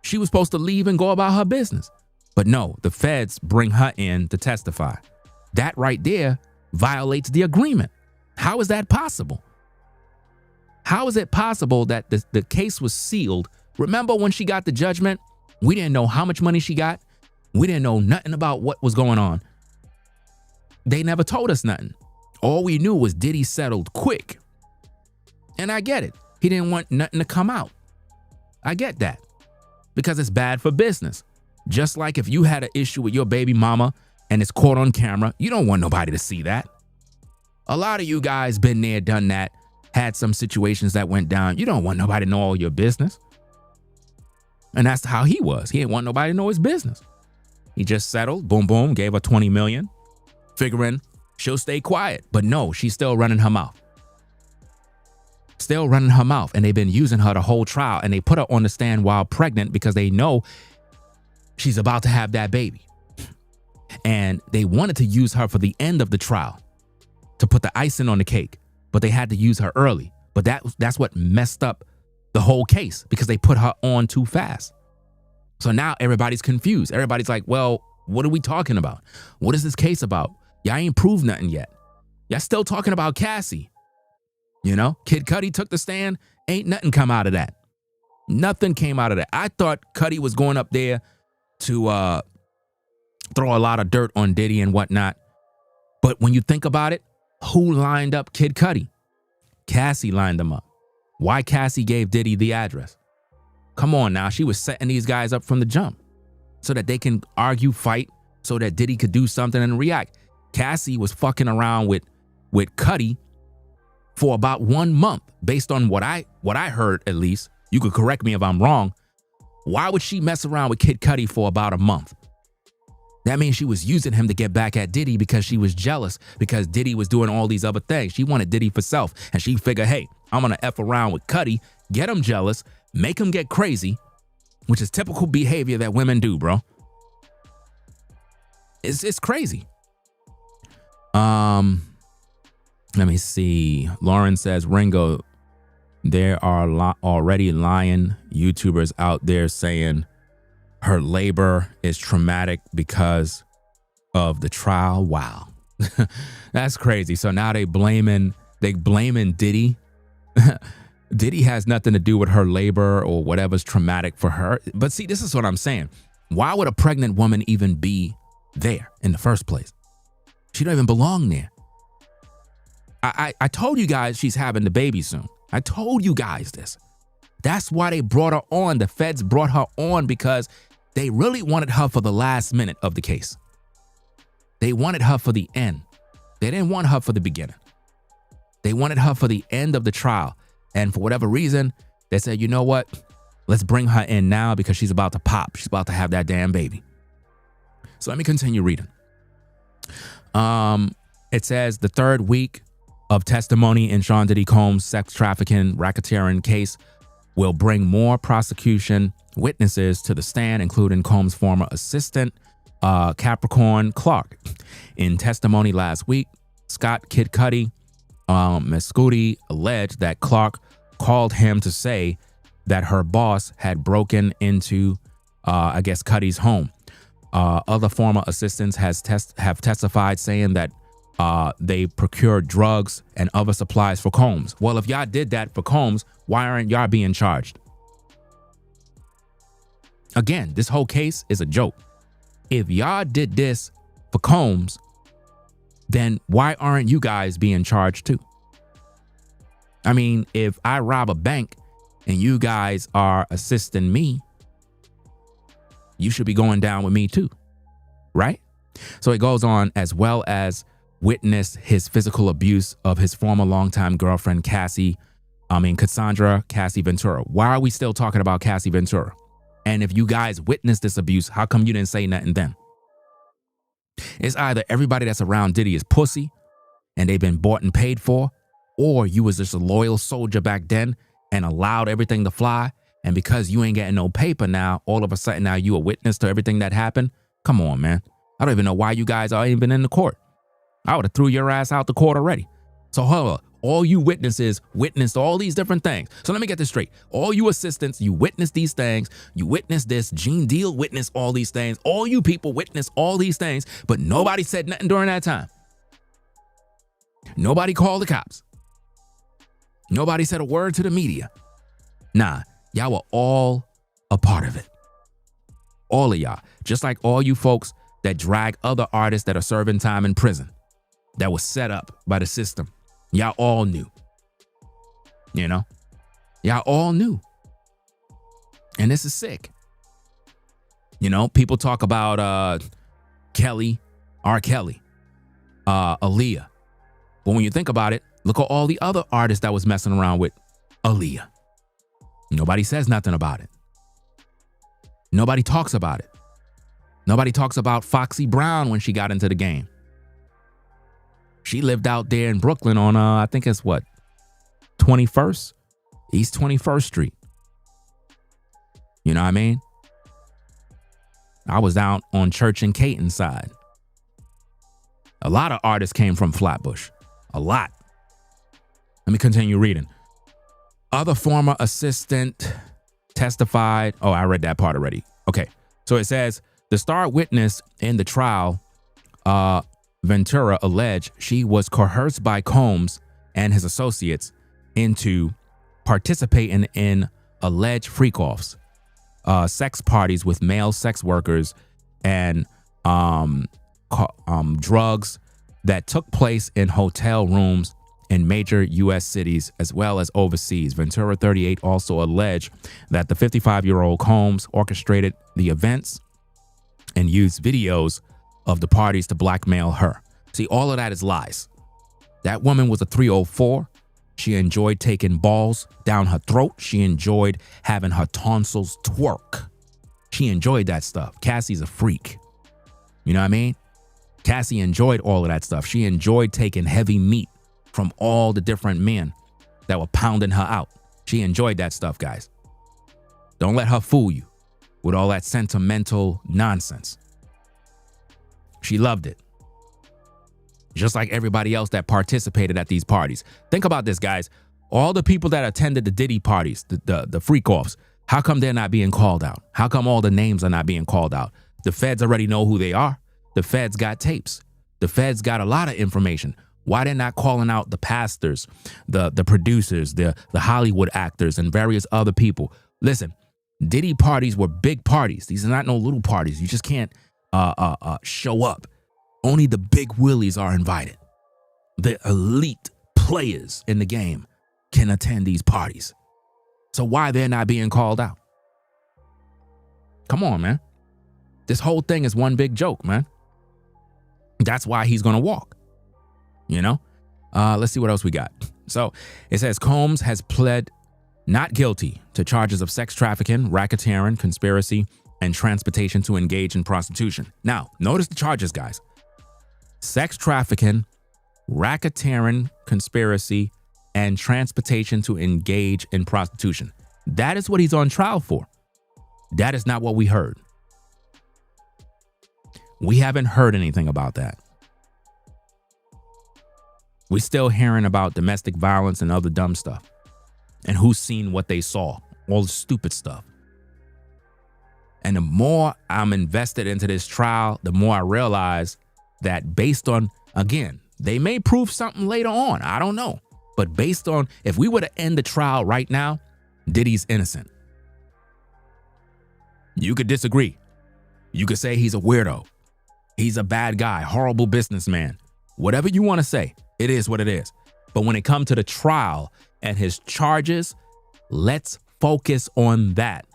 She was supposed to leave and go about her business. But no, the feds bring her in to testify. That right there violates the agreement. How is that possible? How is it possible that the case was sealed? Remember when she got the judgment? We didn't know how much money she got. We didn't know nothing about what was going on. They never told us nothing. All we knew was Diddy settled quick. And I get it. He didn't want nothing to come out. I get that. Because it's bad for business. Just like if you had an issue with your baby mama and it's caught on camera, you don't want nobody to see that. A lot of you guys been there, done that, had some situations that went down. You don't want nobody to know all your business. And that's how he was. He didn't want nobody to know his business. He just settled, boom, boom, gave her 20 million, figuring she'll stay quiet. But no, she's still running her mouth. Still running her mouth. And they've been using her the whole trial. And they put her on the stand while pregnant because they know she's about to have that baby. And they wanted to use her for the end of the trial to put the icing on the cake. But they had to use her early. But that's what messed up the whole case because they put her on too fast. So now everybody's confused. Everybody's like, well, what are we talking about? What is this case about? Y'all ain't proved nothing yet. Y'all still talking about Cassie. You know, Kid Cudi took the stand. Ain't nothing come out of that. Nothing came out of that. I thought Cudi was going up there to throw a lot of dirt on Diddy and whatnot. But when you think about it, who lined up Kid Cudi? Cassie lined them up. Why Cassie gave Diddy the address? Come on now, she was setting these guys up from the jump so that they can argue, fight, so that Diddy could do something and react. Cassie was fucking around with Cudi for about 1 month, based on what I heard, at least. You could correct me if I'm wrong, Why would she mess around with Kid Cudi for about a month? That means she was using him to get back at Diddy because she was jealous because Diddy was doing all these other things. She wanted Diddy for self, and she figured, hey, I'm going to F around with Cudi, get him jealous, make him get crazy, which is typical behavior that women do, bro. It's crazy. Let me see. Lauren says, Ringo, there are already lying YouTubers out there saying her labor is traumatic because of the trial. Wow. That's crazy. So now they blaming Diddy. Diddy has nothing to do with her labor or whatever's traumatic for her. But see, this is what I'm saying. Why would a pregnant woman even be there in the first place? She don't even belong there. I told you guys she's having the baby soon. I told you guys this. That's why they brought her on. The feds brought her on because they really wanted her for the last minute of the case. They wanted her for the end. They didn't want her for the beginning. They wanted her for the end of the trial. And for whatever reason, they said, you know what? Let's bring her in now because she's about to pop. She's about to have that damn baby. So let me continue reading. It says the third week of testimony in Sean Diddy Combs' sex trafficking racketeering case will bring more prosecution witnesses to the stand, including Combs' former assistant, Capricorn Clark. In testimony last week, Scott Kid Cudi Mescudi alleged that Clark called him to say that her boss had broken into, Cudi's home. Other former assistants have testified saying that they procured drugs and other supplies for Combs. Well, if y'all did that for Combs, why aren't y'all being charged? Again, this whole case is a joke. If y'all did this for Combs, then why aren't you guys being charged too? I mean, if I rob a bank and you guys are assisting me, you should be going down with me too, right? So it goes on, as well as witnessed his physical abuse of his former longtime girlfriend, Cassie Ventura. Why are we still talking about Cassie Ventura? And if you guys witnessed this abuse, how come you didn't say nothing then? It's either everybody that's around Diddy is pussy and they've been bought and paid for, or you was just a loyal soldier back then and allowed everything to fly. And because you ain't getting no paper now, all of a sudden now you a witness to everything that happened. Come on, man. I don't even know why you guys are even in the court. I would have threw your ass out the court already. So hold on. All you witnesses witnessed all these different things. So let me get this straight. All you assistants, you witnessed these things. You witnessed this. Gene Deal witnessed all these things. All you people witnessed all these things, but nobody said nothing during that time. Nobody called the cops. Nobody said a word to the media. Nah, y'all were all a part of it. All of y'all. Just like all you folks that drag other artists that are serving time in prison that was set up by the system. Y'all all knew. You know? Y'all all knew. And this is sick. You know, people talk about Kelly, R. Kelly, Aaliyah. But when you think about it, look at all the other artists that was messing around with Aaliyah. Nobody says nothing about it. Nobody talks about it. Nobody talks about Foxy Brown when she got into the game. She lived out there in Brooklyn on, I think it's what, 21st? East 21st Street. You know what I mean? I was out on Church and Caton side. A lot of artists came from Flatbush. A lot. Let me continue reading. Other former assistant testified. Oh, I read that part already. Okay. So it says, the star witness in the trial, Ventura alleged she was coerced by Combs and his associates into participating in alleged freak-offs, sex parties with male sex workers, and drugs that took place in hotel rooms in major U.S. cities as well as overseas. Ventura, 38, also alleged that the 55-year-old Combs orchestrated the events and used videos of the parties to blackmail her. See, all of that is lies. That woman was a 304. She enjoyed taking balls down her throat. She enjoyed having her tonsils twerk. She enjoyed that stuff. Cassie's a freak. You know what I mean? Cassie enjoyed all of that stuff. She enjoyed taking heavy meat from all the different men that were pounding her out. She enjoyed that stuff, guys. Don't let her fool you with all that sentimental nonsense. She loved it. Just like everybody else that participated at these parties. Think about this, guys. All the people that attended the Diddy parties, the freak-offs, how come they're not being called out? How come all the names are not being called out? The feds already know who they are. The feds got tapes. The feds got a lot of information. Why they're not calling out the pastors, the producers, the Hollywood actors, and various other people? Listen, Diddy parties were big parties. These are not no little parties. You just can't show up. Only the big willies are invited. The elite players in the game can attend these parties. So why they're not being called out? Come on, man. This whole thing is one big joke, man. That's why he's going to walk, you know? Let's see what else we got. So it says Combs has pled not guilty to charges of sex trafficking, racketeering, conspiracy, and transportation to engage in prostitution. Now, notice the charges, guys. Sex trafficking, racketeering, conspiracy, and transportation to engage in prostitution. That is what he's on trial for. That is not what we heard. We haven't heard anything about that. We're still hearing about domestic violence and other dumb stuff. And who's seen what they saw. All the stupid stuff. And the more I'm invested into this trial, the more I realize that based on, again, they may prove something later on. I don't know. But based on, if we were to end the trial right now, Diddy's innocent. You could disagree. You could say he's a weirdo. He's a bad guy, horrible businessman. Whatever you want to say, it is what it is. But when it comes to the trial and his charges, let's focus on that.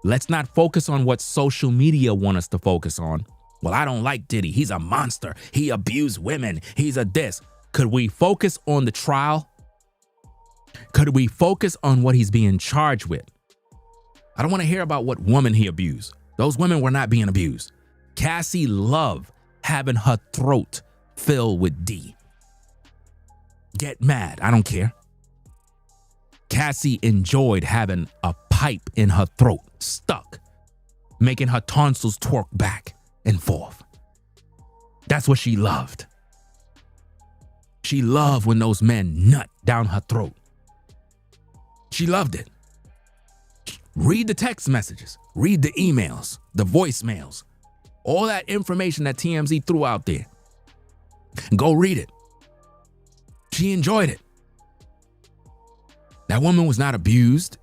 Let's not focus on what social media want us to focus on. Well, I don't like Diddy. He's a monster. He abused women. He's a this. Could we focus on the trial? Could we focus on what he's being charged with? I don't want to hear about what woman he abused. Those women were not being abused. Cassie loved having her throat filled with D. Get mad. I don't care. Cassie enjoyed having a pipe in her throat stuck, making her tonsils twerk back and forth. That's what she loved. She loved when those men nut down her throat. She loved it. Read the text messages, read the emails, the voicemails, all that information that TMZ threw out there. Go read it. She enjoyed it. That woman was not abused.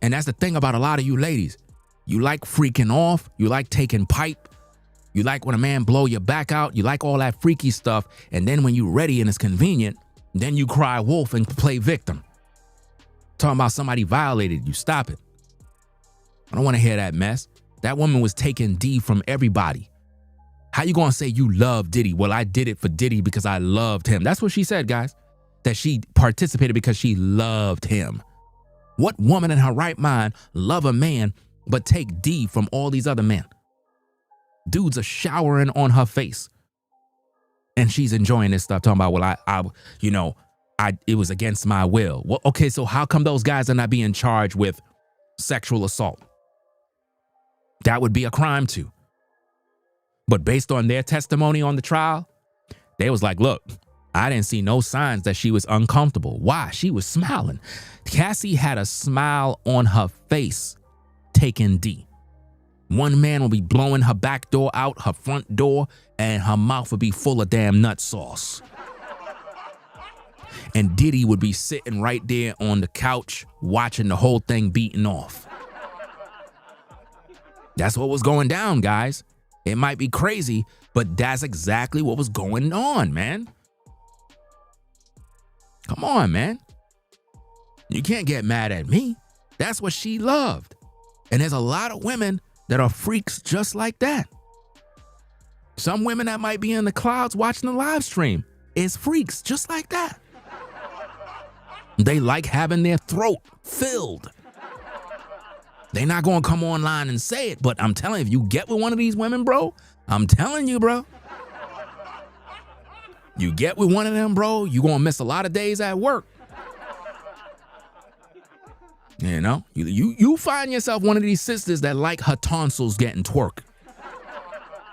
And that's the thing about a lot of you ladies. You like freaking off. You like taking pipe. You like when a man blow your back out. You like all that freaky stuff. And then when you're ready and it's convenient, then you cry wolf and play victim. Talking about somebody violated you. Stop it. I don't want to hear that mess. That woman was taking D from everybody. How you going to say you love Diddy? Well, I did it for Diddy because I loved him. That's what she said, guys. That she participated because she loved him. What woman in her right mind love a man but take D from all these other men? Dudes are showering on her face. And she's enjoying this stuff, talking about, well, it was against my will. Well, okay, so how come those guys are not being charged with sexual assault? That would be a crime too. But based on their testimony on the trial, they was like, look, I didn't see no signs that she was uncomfortable. Why? She was smiling. Cassie had a smile on her face taking D. One man will be blowing her back door out, her front door, and her mouth would be full of damn nut sauce. And Diddy would be sitting right there on the couch watching the whole thing beating off. That's what was going down, guys. It might be crazy, but that's exactly what was going on, man. Come on, man. You can't get mad at me. That's what she loved. And there's a lot of women that are freaks just like that. Some women that might be in the clouds watching the live stream is freaks just like that. They like having their throat filled. They're not going to come online and say it, but I'm telling you, if you get with one of these women, bro, I'm telling you, bro. You get with one of them, bro, you're going to miss a lot of days at work. You know, you find yourself one of these sisters that like her tonsils getting twerked.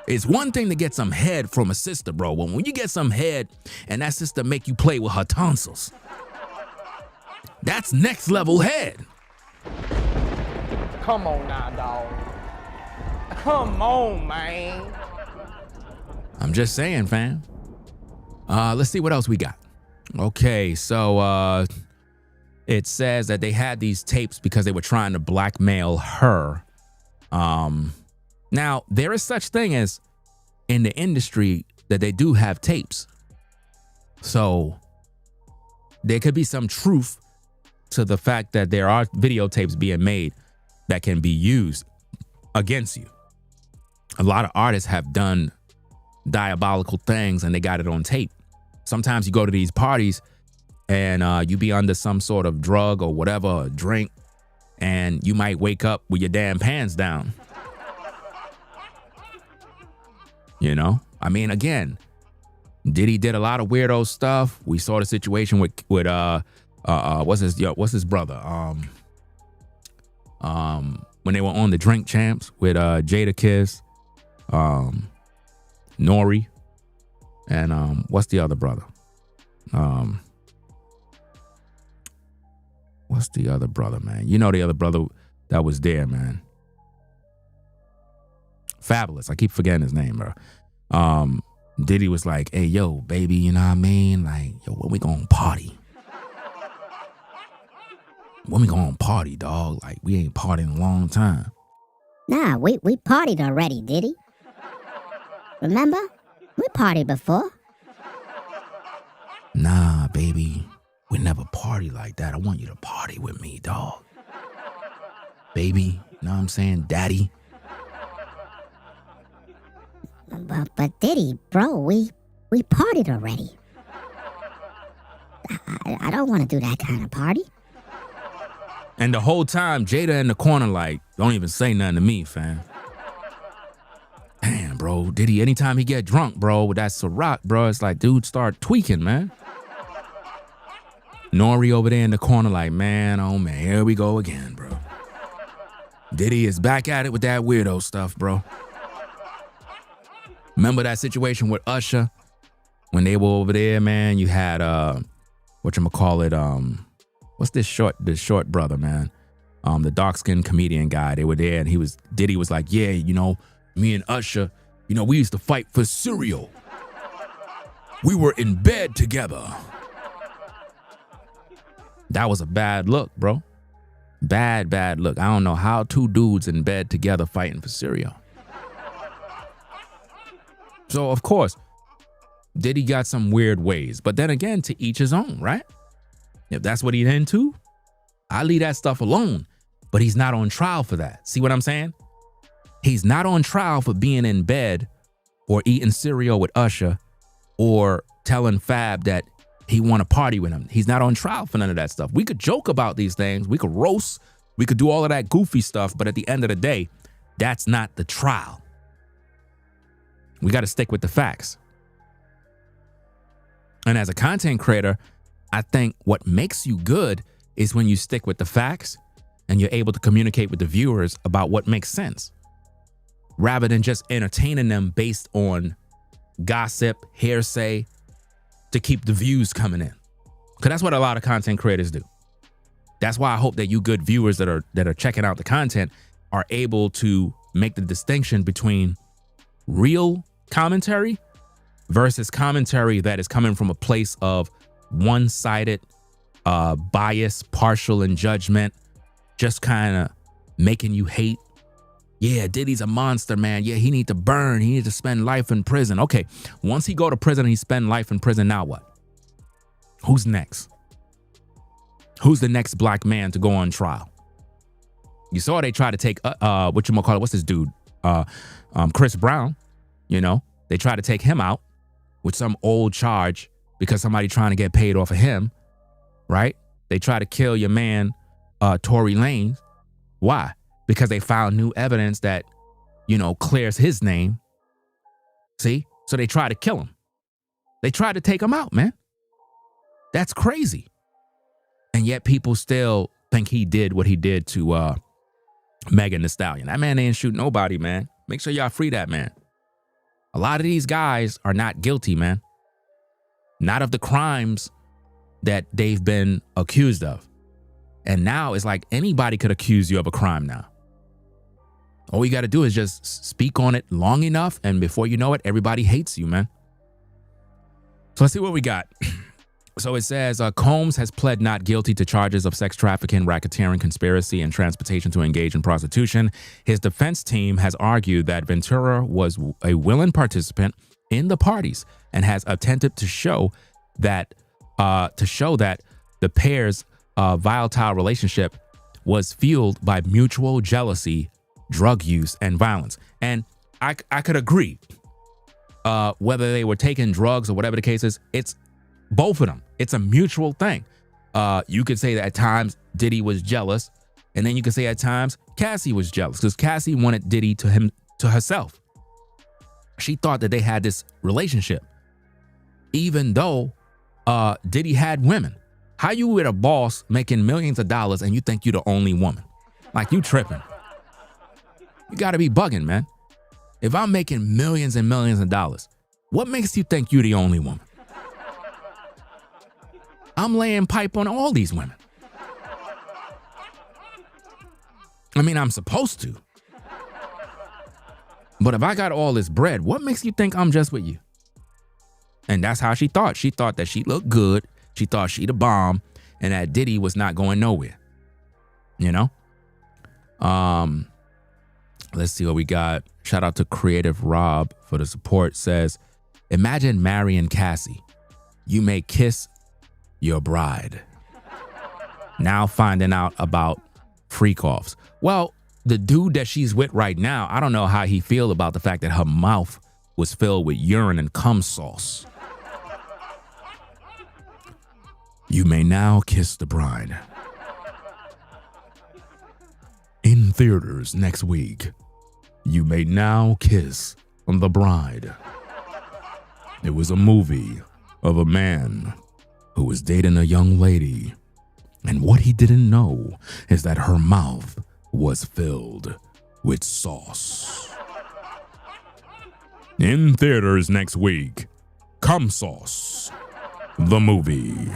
It's one thing to get some head from a sister, bro. But when you get some head and that sister make you play with her tonsils, that's next level head. Come on now, dog. Come on, man. I'm just saying, fam. Let's see what else we got. Okay, so it says that they had these tapes because they were trying to blackmail her. Now, there is such thing as in the industry that they do have tapes. So there could be some truth to the fact that there are videotapes being made that can be used against you. A lot of artists have done diabolical things and they got it on tape. Sometimes you go to these parties and you be under some sort of drug or whatever, a drink, and you might wake up with your damn pants down. You know, I mean, again, Diddy did a lot of weirdo stuff. We saw the situation with what's his brother? When they were on the Drink Champs with Jada Kiss, Nori, and what's the other brother? What's the other brother, man? You know the other brother that was there, man. Fabulous. I keep forgetting his name, bro. Diddy was like, hey, yo, baby, you know what I mean? Like, yo, when we gonna party? When we gonna party, dog? Like, we ain't partied in a long time. Nah, we partied already, Diddy. Remember? We partied before. Nah, baby. We never party like that. I want you to party with me, dog. Baby, you know what I'm saying? Daddy. But Diddy, bro, we partied already. I don't want to do that kind of party. And the whole time, Jada in the corner like, don't even say nothing to me, fam. Damn, bro, Diddy, anytime he get drunk, bro, with that Ciroc, bro, it's like, dude, start tweaking, man. Nori over there in the corner like, man, oh man, here we go again, bro. Diddy is back at it with that weirdo stuff, bro. Remember that situation with Usher? When they were over there, man, you had, what's this short brother, man? The dark-skinned comedian guy. They were there and Diddy was like, yeah, you know, me and Usher, you know, we used to fight for cereal. We were in bed together. That was a bad look, bro. Bad look. I don't know how two dudes in bed together fighting for cereal. So, of course, Diddy got some weird ways. But then again, to each his own, right? If that's what he's into, I leave that stuff alone. But he's not on trial for that. See what I'm saying? He's not on trial for being in bed or eating cereal with Usher or telling Fab that he want to party with him. He's not on trial for none of that stuff. We could joke about these things. We could roast. We could do all of that goofy stuff. But at the end of the day, that's not the trial. We got to stick with the facts. And as a content creator, I think what makes you good is when you stick with the facts and you're able to communicate with the viewers about what makes sense, rather than just entertaining them based on gossip, hearsay, to keep the views coming in. Because that's what a lot of content creators do. That's why I hope that you good viewers that are checking out the content are able to make the distinction between real commentary versus commentary that is coming from a place of one-sided bias, partial in judgment, just kind of making you hate. Yeah, Diddy's a monster, man. Yeah, he need to burn. He need to spend life in prison. Okay, once he go to prison and he spend life in prison, now what? Who's next? Who's the next black man to go on trial? You saw they try to take what's this dude? Chris Brown. You know, they try to take him out with some old charge because somebody trying to get paid off of him, right? They try to kill your man, Tory Lanez. Why? because they found new evidence that, clears his name. See? So they tried to kill him. They tried to take him out, man. That's crazy. And yet people still think he did what he did to Megan Thee Stallion. That man ain't shoot nobody, man. Make sure y'all free that man. A lot of these guys are not guilty, man. Not of the crimes that they've been accused of. And now it's like anybody could accuse you of a crime now. All you got to do is just speak on it long enough, and before you know it, everybody hates you, man. So let's see what we got. So it says Combs has pled not guilty to charges of sex trafficking, racketeering, conspiracy, and transportation to engage in prostitution. His defense team has argued that Ventura was a willing participant in the parties and has attempted to show that the pair's volatile relationship was fueled by mutual jealousy, drug use, and violence. And I could agree. Whether they were taking drugs or whatever the case is, it's both of them. It's a mutual thing. You could say that at times Diddy was jealous, and then you could say at times Cassie was jealous because Cassie wanted Diddy to herself. She thought that they had this relationship, even though Diddy had women. How you with a boss making millions of dollars and you think you're the only woman? Like, you tripping. You got to be bugging, man. If I'm making millions and millions of dollars, what makes you think you're the only woman? I'm laying pipe on all these women. I mean, I'm supposed to. But if I got all this bread, what makes you think I'm just with you? And that's how she thought. She thought that she looked good. She thought she the bomb, and that Diddy was not going nowhere. Let's see what we got. Shout out to Creative Rob for the support. Says, imagine marrying Cassie. You may kiss your bride. Now finding out about freak-offs. Well, the dude that she's with right now, I don't know how he feel about the fact that her mouth was filled with urine and cum sauce. You may now kiss the bride. In theaters next week. You may now kiss the bride. It was a movie of a man who was dating a young lady, and what he didn't know is that her mouth was filled with sauce. In theaters next week, Cum Sauce, the movie.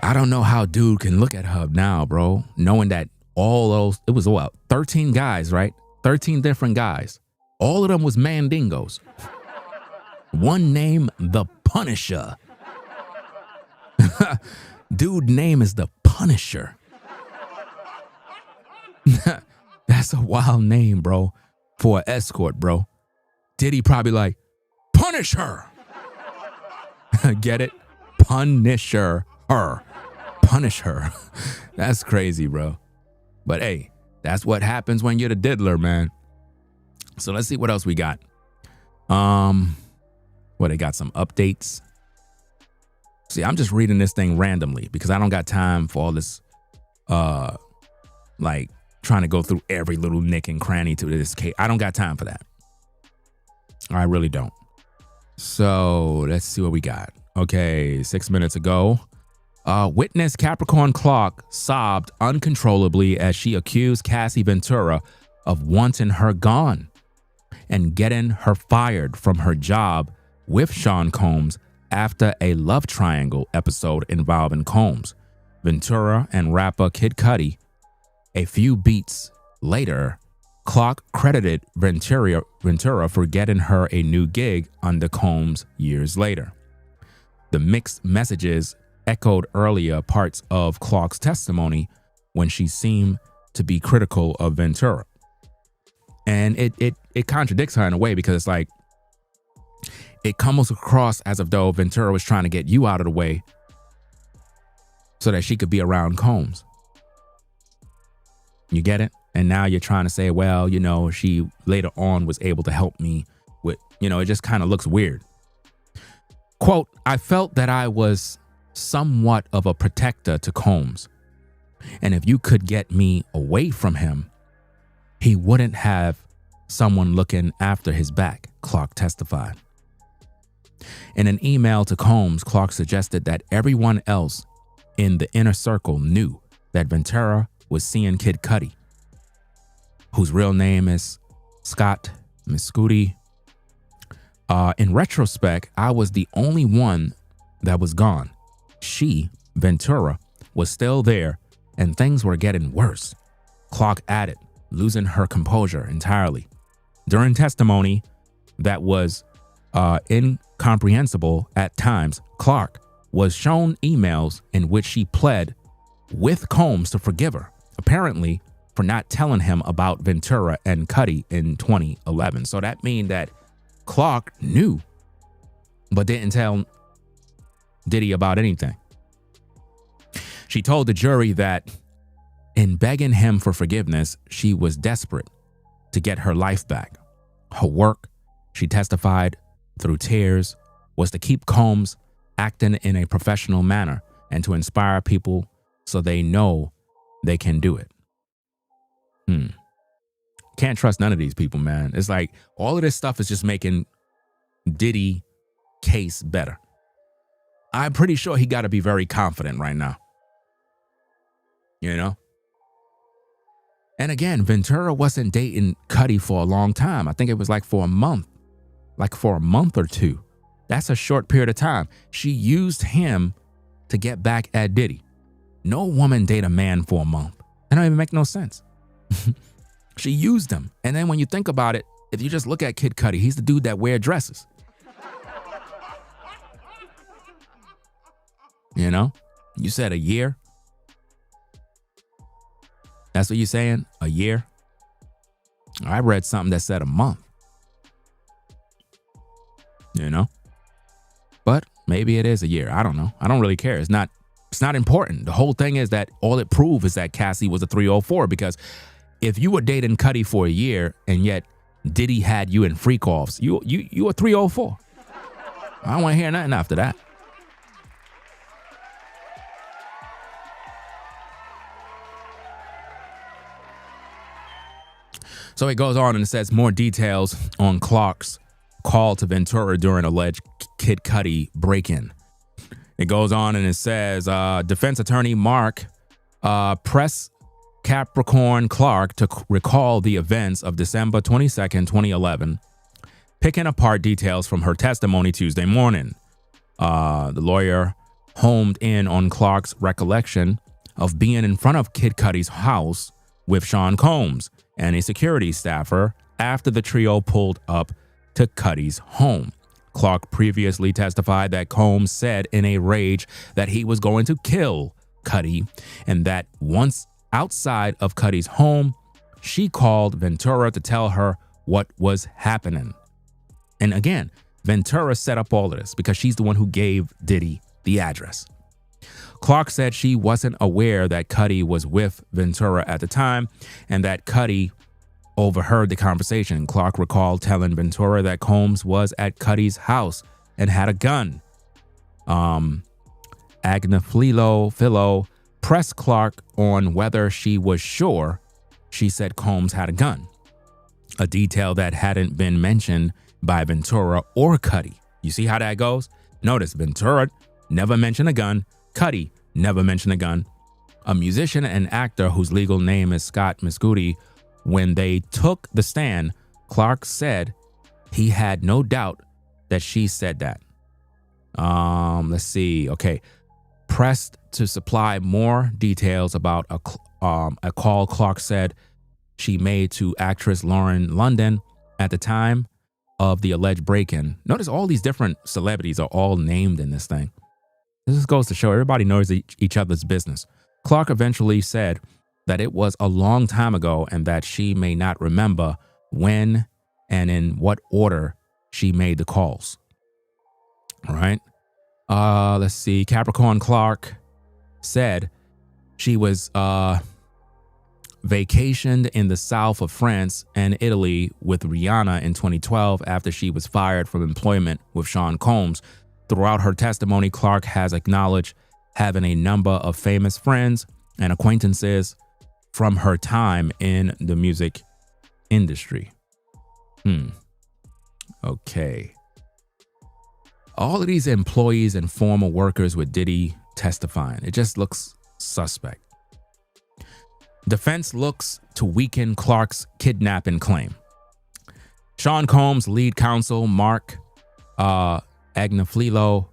I don't know how dude can look at her now, bro, knowing that all those, it was 13 guys, right? 13 different guys. All of them was mandingos. One named the Punisher. Dude name is the Punisher. That's a wild name, bro, for an escort, bro. Diddy probably like, punish her. Get it? Punisher her. Punish her. That's crazy, bro. But hey, that's what happens when you're the diddler, man. So let's see what else we got. They got some updates. See, I'm just reading this thing randomly because I don't got time for all this, like trying to go through every little nick and cranny to this case. I don't got time for that. I really don't. So let's see what we got. Okay, 6 minutes ago. Witness Capricorn Clark sobbed uncontrollably as she accused Cassie Ventura of wanting her gone and getting her fired from her job with Sean Combs after a love triangle episode involving Combs, Ventura, and rapper Kid Cudi. A few beats later, Clark credited Ventura for getting her a new gig under Combs years later. The mixed messages echoed earlier parts of Clark's testimony when she seemed to be critical of Ventura. And it contradicts her in a way because it's like, it comes across as if though Ventura was trying to get you out of the way so that she could be around Combs. You get it? And now you're trying to say, well, she later on was able to help me with, it just kind of looks weird. Quote, I felt that I was somewhat of a protector to Combs. And if you could get me away from him, he wouldn't have someone looking after his back, Clark testified. In an email to Combs, Clark suggested that everyone else in the inner circle knew that Ventura was seeing Kid Cudi, whose real name is Scott Miscudi. In retrospect, I was the only one that was gone. She, Ventura, was still there, and things were getting worse, Clark added, losing her composure entirely. During testimony that was incomprehensible at times, Clark was shown emails in which she pled with Combs to forgive her, apparently for not telling him about Ventura and Cudi in 2011. So that means that Clark knew, but didn't tell Diddy about anything. She told the jury that in begging him for forgiveness, she was desperate to get her life back. Her work, she testified through tears, was to keep Combs acting in a professional manner and to inspire people so they know they can do it. Can't trust none of these people, man. It's like all of this stuff is just making Diddy case better. I'm pretty sure he got to be very confident right now. You know? And again, Ventura wasn't dating Cudi for a long time. I think it was like for a month or two. That's a short period of time. She used him to get back at Diddy. No woman date a man for a month. That don't even make no sense. She used him. And then when you think about it, if you just look at Kid Cudi, he's the dude that wear dresses. You know? You said a year? That's what you're saying? A year? I read something that said a month. You know? But maybe it is a year. I don't know. I don't really care. It's not important. The whole thing is that all it proved is that Cassie was a 304, because if you were dating Cudi for a year and yet Diddy had you in freak offs, you a 304. I don't want to hear nothing after that. So it goes on and it says more details on Clark's call to Ventura during alleged Kid Cudi break-in. It goes on and it says defense attorney Mark pressed Capricorn Clark to recall the events of December 22nd, 2011, picking apart details from her testimony Tuesday morning. The lawyer homed in on Clark's recollection of being in front of Kid Cudi's house with Sean Combs and a security staffer after the trio pulled up to Cudi's home. Clark previously testified that Combs said in a rage that he was going to kill Cudi, and that once outside of Cudi's home, she called Ventura to tell her what was happening. And again, Ventura set up all of this because she's the one who gave Diddy the address. Clark said she wasn't aware that Cudi was with Ventura at the time and that Cudi overheard the conversation. Clark recalled telling Ventura that Combs was at Cudi's house and had a gun. Agna Philo pressed Clark on whether she was sure. She said Combs had a gun, a detail that hadn't been mentioned by Ventura or Cudi. You see how that goes? Notice Ventura never mentioned a gun. Cudi never mentioned a gun. A musician and actor whose legal name is Scott Miscudi, when they took the stand, Clark said he had no doubt that she said that. Let's see. Okay. Pressed to supply more details about a call Clark said she made to actress Lauren London at the time of the alleged break-in. Notice all these different celebrities are all named in this thing. This just goes to show everybody knows each other's business. Clark eventually said that it was a long time ago and that she may not remember when and in what order she made the calls. All right. Let's see. Capricorn Clark said she was vacationed in the south of France and Italy with Rihanna in 2012 after she was fired from employment with Sean Combs Throughout her testimony, Clark has acknowledged having a number of famous friends and acquaintances from her time in the music industry. Okay. All of these employees and former workers with Diddy testifying, it just looks suspect. Defense looks to weaken Clark's kidnapping claim. Sean Combs' lead counsel, Mark Agnifilo,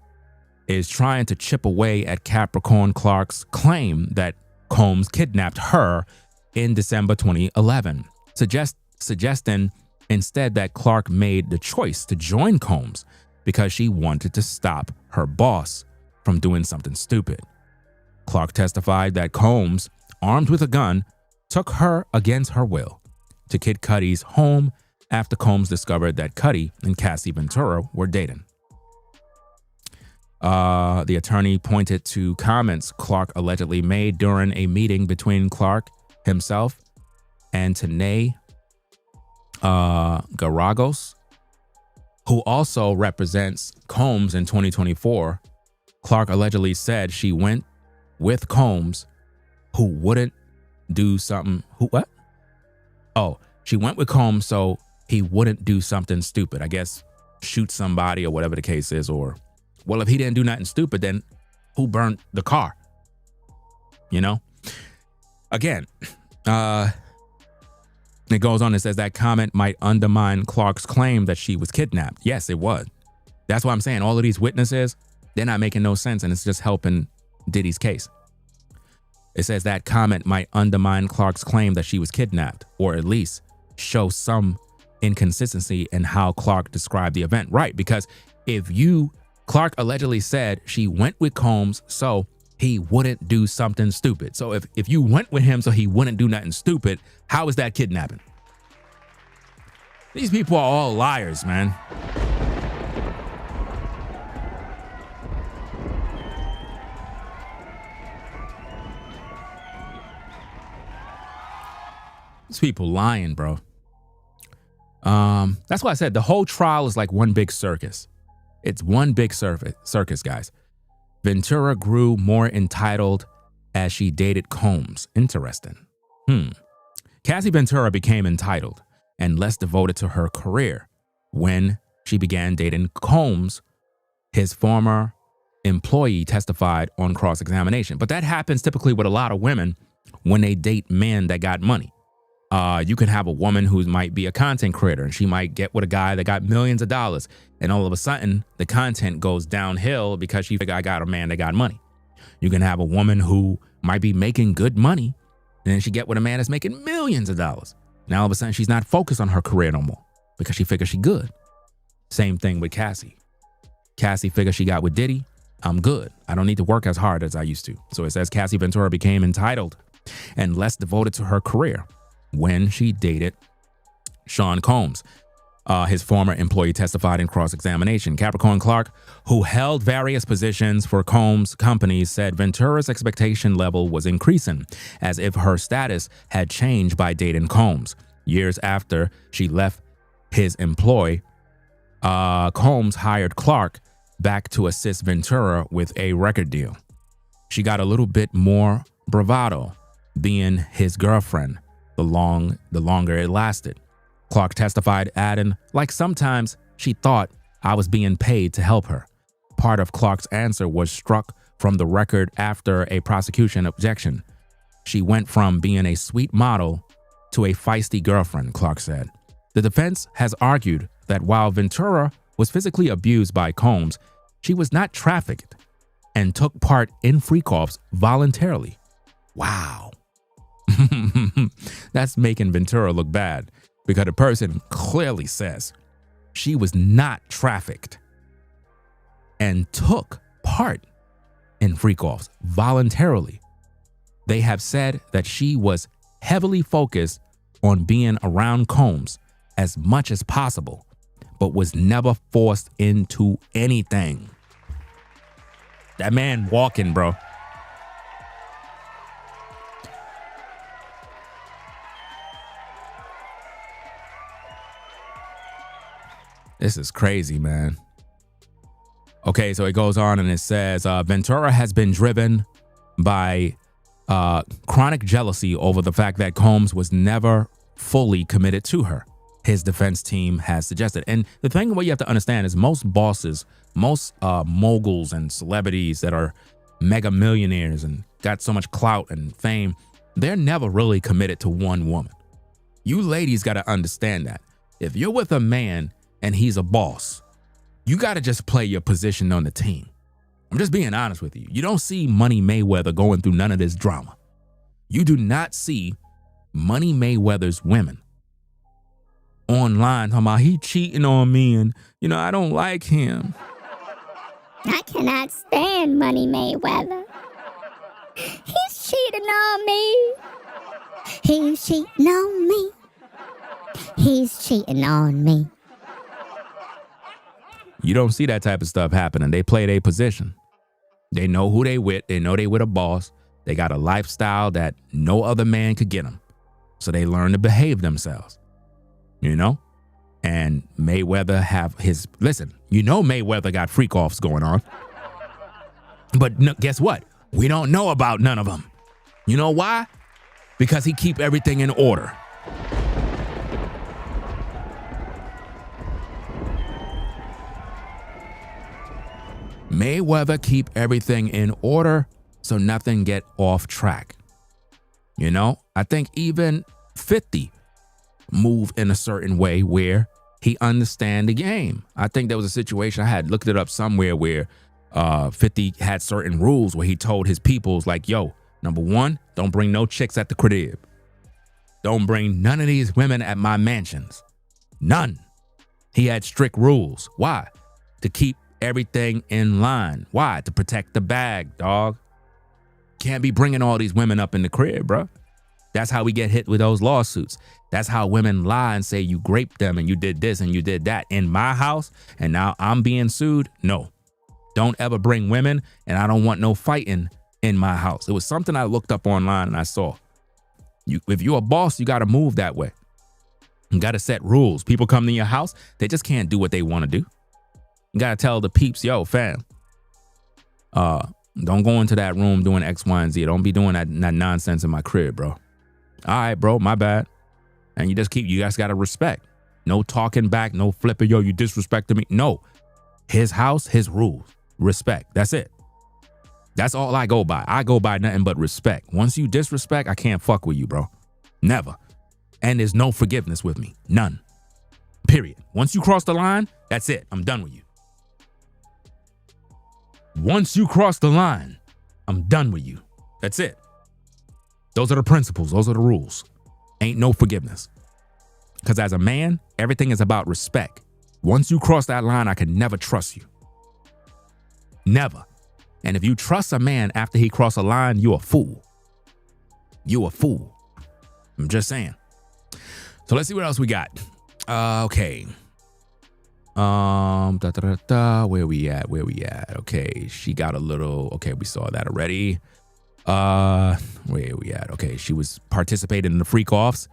is trying to chip away at Capricorn Clark's claim that Combs kidnapped her in December 2011, suggesting instead that Clark made the choice to join Combs because she wanted to stop her boss from doing something stupid. Clark testified that Combs, armed with a gun, took her against her will to Kid Cudi's home after Combs discovered that Cudi and Cassie Ventura were dating. The attorney pointed to comments Clark allegedly made during a meeting between Clark himself and Tanae Garagos, who also represents Combs in 2024. Clark allegedly said she went with Combs, who wouldn't do something. She went with Combs so he wouldn't do something stupid. I guess shoot somebody or whatever the case is. Or, well, if he didn't do nothing stupid, then who burned the car? You know? Again, it goes on and says that comment might undermine Clark's claim that she was kidnapped. Yes, it was. That's why I'm saying all of these witnesses, they're not making no sense, and it's just helping Diddy's case. It says that comment might undermine Clark's claim that she was kidnapped, or at least show some inconsistency in how Clark described the event. Right, because Clark allegedly said she went with Combs so he wouldn't do something stupid. So if you went with him so he wouldn't do nothing stupid, how is that kidnapping? These people are all liars, man. These people lying, bro. That's why I said the whole trial is like one big circus. It's one big circus, guys. Ventura grew more entitled as she dated Combs. Interesting. Cassie Ventura became entitled and less devoted to her career when she began dating Combs. His former employee testified on cross-examination. But that happens typically with a lot of women when they date men that got money. You can have a woman who might be a content creator and she might get with a guy that got millions of dollars, and all of a sudden the content goes downhill because she figured I got a man that got money. You can have a woman who might be making good money and then she get with a man that's making millions of dollars. Now all of a sudden she's not focused on her career no more because she figures she good. Same thing with Cassie. Cassie figured she got with Diddy. I'm good. I don't need to work as hard as I used to. So it says Cassie Ventura became entitled and less devoted to her career when she dated Sean Combs. His former employee testified in cross-examination. Capricorn Clark, who held various positions for Combs' companies, said Ventura's expectation level was increasing, as if her status had changed by dating Combs. Years after she left his employ, Combs hired Clark back to assist Ventura with a record deal. She got a little bit more bravado, being his girlfriend, the longer it lasted. Clark testified, adding, like sometimes she thought I was being paid to help her. Part of Clark's answer was struck from the record after a prosecution objection. She went from being a sweet model to a feisty girlfriend, Clark said. The defense has argued that while Ventura was physically abused by Combs, she was not trafficked and took part in freak-offs voluntarily. Wow. That's making Ventura look bad, because the person clearly says she was not trafficked and took part in freak-offs voluntarily. They have said that she was heavily focused on being around Combs as much as possible, but was never forced into anything. That man walking, bro. This is crazy, man. Okay, so it goes on and it says, Ventura has been driven by chronic jealousy over the fact that Combs was never fully committed to her, his defense team has suggested. And the thing what you have to understand is most bosses, most moguls and celebrities that are mega millionaires and got so much clout and fame, they're never really committed to one woman. You ladies got to understand that. If you're with a man and he's a boss, you got to just play your position on the team. I'm just being honest with you. You don't see Money Mayweather going through none of this drama. You do not see Money Mayweather's women online talking about he cheating on me and, I don't like him. I cannot stand Money Mayweather. He's cheating on me. He's cheating on me. He's cheating on me. You don't see that type of stuff happening. They play their position. They know who they with. They know they with a boss. They got a lifestyle that no other man could get them. So they learn to behave themselves, And Mayweather have his, listen, Mayweather got freak offs going on. But no, guess what? We don't know about none of them. You know why? Because he keep everything in order. Mayweather keep everything in order so nothing get off track. I think even 50 move in a certain way where he understand the game. I think there was a situation, I had looked it up somewhere where 50 had certain rules where he told his peoples like, yo, number one, don't bring no chicks at the crib. Don't bring none of these women at my mansions. None. He had strict rules. Why? To keep everything in line. Why? To protect the bag, dog. Can't be bringing all these women up in the crib, bro. That's how we get hit with those lawsuits. That's how women lie and say you raped them and you did this and you did that in my house and now I'm being sued. No, don't ever bring women and I don't want no fighting in my house. It was something I looked up online and I saw. If you're a boss, you got to move that way. You got to set rules. People come to your house, they just can't do what they want to do. You got to tell the peeps, yo, fam, don't go into that room doing X, Y, and Z. Don't be doing that nonsense in my crib, bro. All right, bro, my bad. And you guys got to respect. No talking back, no flipping, yo, you disrespected me. No, his house, his rules, respect. That's it. That's all I go by. I go by nothing but respect. Once you disrespect, I can't fuck with you, bro. Never. And there's no forgiveness with me. None. Period. Once you cross the line, that's it. I'm done with you. Once you cross the line, I'm done with you. That's it. Those are the principles. Those are the rules. Ain't no forgiveness. Because as a man, everything is about respect. Once you cross that line, I can never trust you. Never. And if you trust a man after he crossed a line, you're a fool. You're a fool. I'm just saying. So let's see what else we got. Okay. Where we at? Okay, she got a little, okay, we saw that already. Where we at? Okay, she was participating in the freak offs.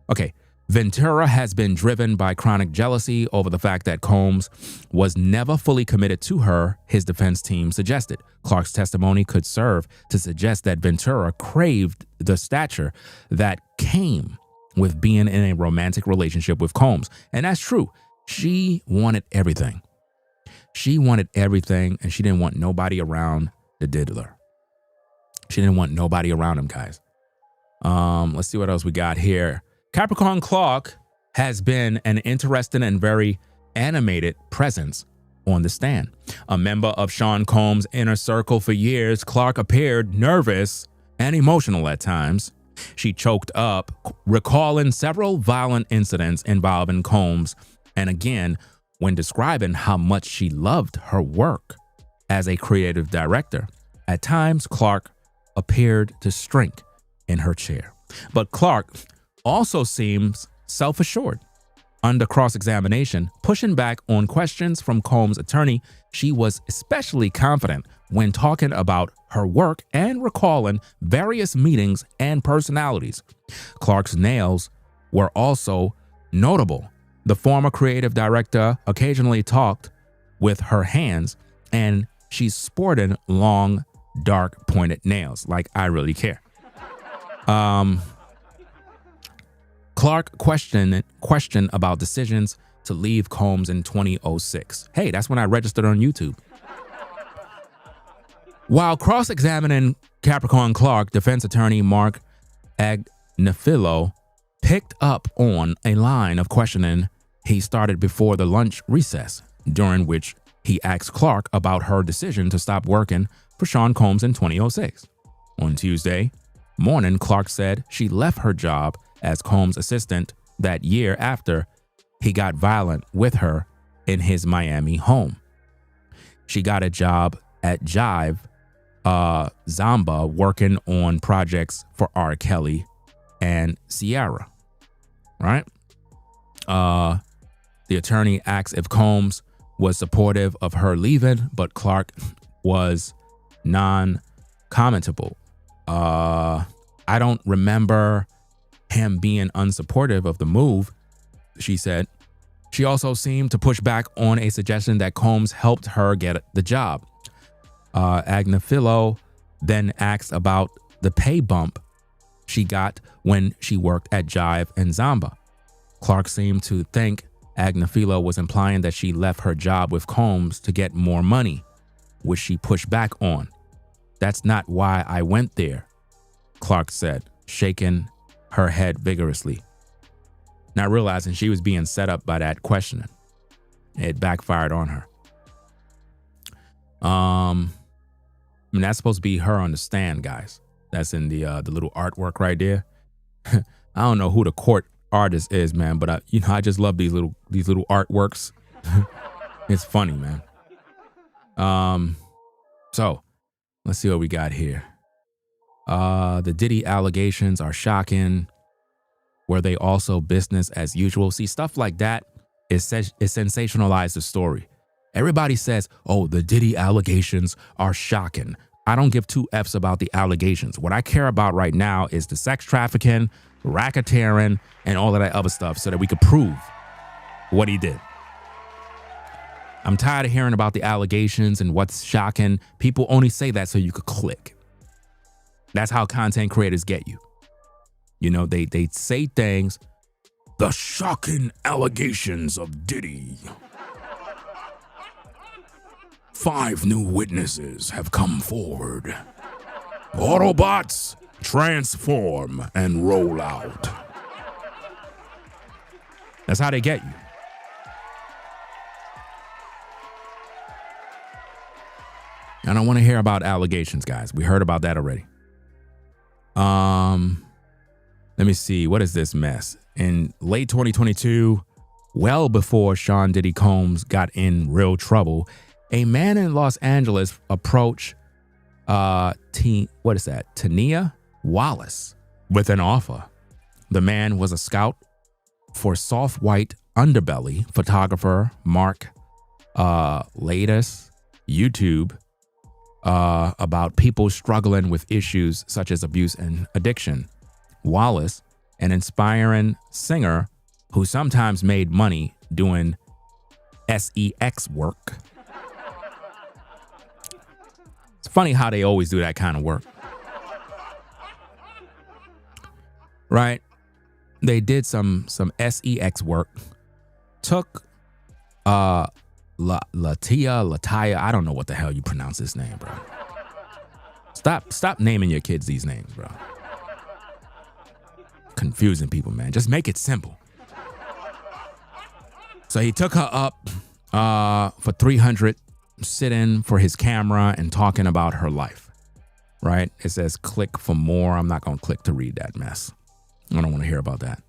Okay, Ventura has been driven by chronic jealousy over the fact that Combs was never fully committed to her, his defense team suggested. Clark's testimony could serve to suggest that Ventura craved the stature that came with being in a romantic relationship with Combs. And that's true. She wanted everything. She wanted everything, and she didn't want nobody around the diddler. She didn't want nobody around him, guys. Let's see what else we got here. Capricorn Clark has been an interesting and very animated presence on the stand. A member of Sean Combs' inner circle for years, Clark appeared nervous and emotional at times. She choked up, recalling several violent incidents involving Combs. And again, when describing how much she loved her work as a creative director, at times Clark appeared to shrink in her chair. But Clark also seems self-assured. Under cross-examination, pushing back on questions from Combs' attorney, she was especially confident when talking about her work and recalling various meetings and personalities. Clark's nails were also notable. The former creative director occasionally talked with her hands, and she's sporting long, dark, pointed nails. Like, I really care. Clark questioned about decisions to leave Combs in 2006. Hey, that's when I registered on YouTube. While cross-examining Capricorn Clark, defense attorney Mark Agnafilo picked up on a line of questioning he started before the lunch recess, during which he asked Clark about her decision to stop working for Sean Combs in 2006. On Tuesday morning, Clark said she left her job as Combs' assistant that year after he got violent with her in his Miami home. She got a job at Jive Zamba working on projects for R. Kelly and Ciara, right? The attorney asked if Combs was supportive of her leaving, but Clark was non-commentable. I don't remember him being unsupportive of the move, she said. She also seemed to push back on a suggestion that Combs helped her get the job. Agnafilo then asked about the pay bump she got when she worked at Jive and Zamba. Clark seemed to think Agnafilo was implying that she left her job with Combs to get more money, which she pushed back on. That's not why I went there, Clark said, shaking her head vigorously, not realizing she was being set up by that questioning. It backfired on her. I mean, that's supposed to be her on the stand, guys. That's in the little artwork right there. I don't know who the court artist is, man, but I just love these little artworks. It's funny, man. So let's see what we got here. The Diddy allegations are shocking. Were they also business as usual? See, stuff like that is sensationalized the story. Everybody says, oh, the Diddy allegations are shocking. I don't give two F's about the allegations. What I care about right now is the sex trafficking, racketeering, and all of that other stuff so that we could prove what he did. I'm tired of hearing about the allegations and what's shocking. People only say that so you could click. That's how content creators get you. You know, they say things. The shocking allegations of Diddy. 5 new witnesses have come forward. Autobots transform and roll out. That's how they get you. I don't want to hear about allegations, guys. We heard about that already. Let me see. What is this mess? In late 2022, well before Sean Diddy Combs got in real trouble, a man in Los Angeles approached Tania Wallace with an offer. The man was a scout for soft white underbelly photographer Mark latest YouTube about people struggling with issues such as abuse and addiction. Wallace, an inspiring singer who sometimes made money doing sex work. It's funny how they always do that kind of work. Right? They did some sex work. Took Latia, I don't know what the hell you pronounce this name, bro. Stop naming your kids these names, bro. Confusing people, man. Just make it simple. So he took her up for $300, sitting for his camera and talking about her life, right? It says click for more. I'm not going to click to read that mess. I don't want to hear about that.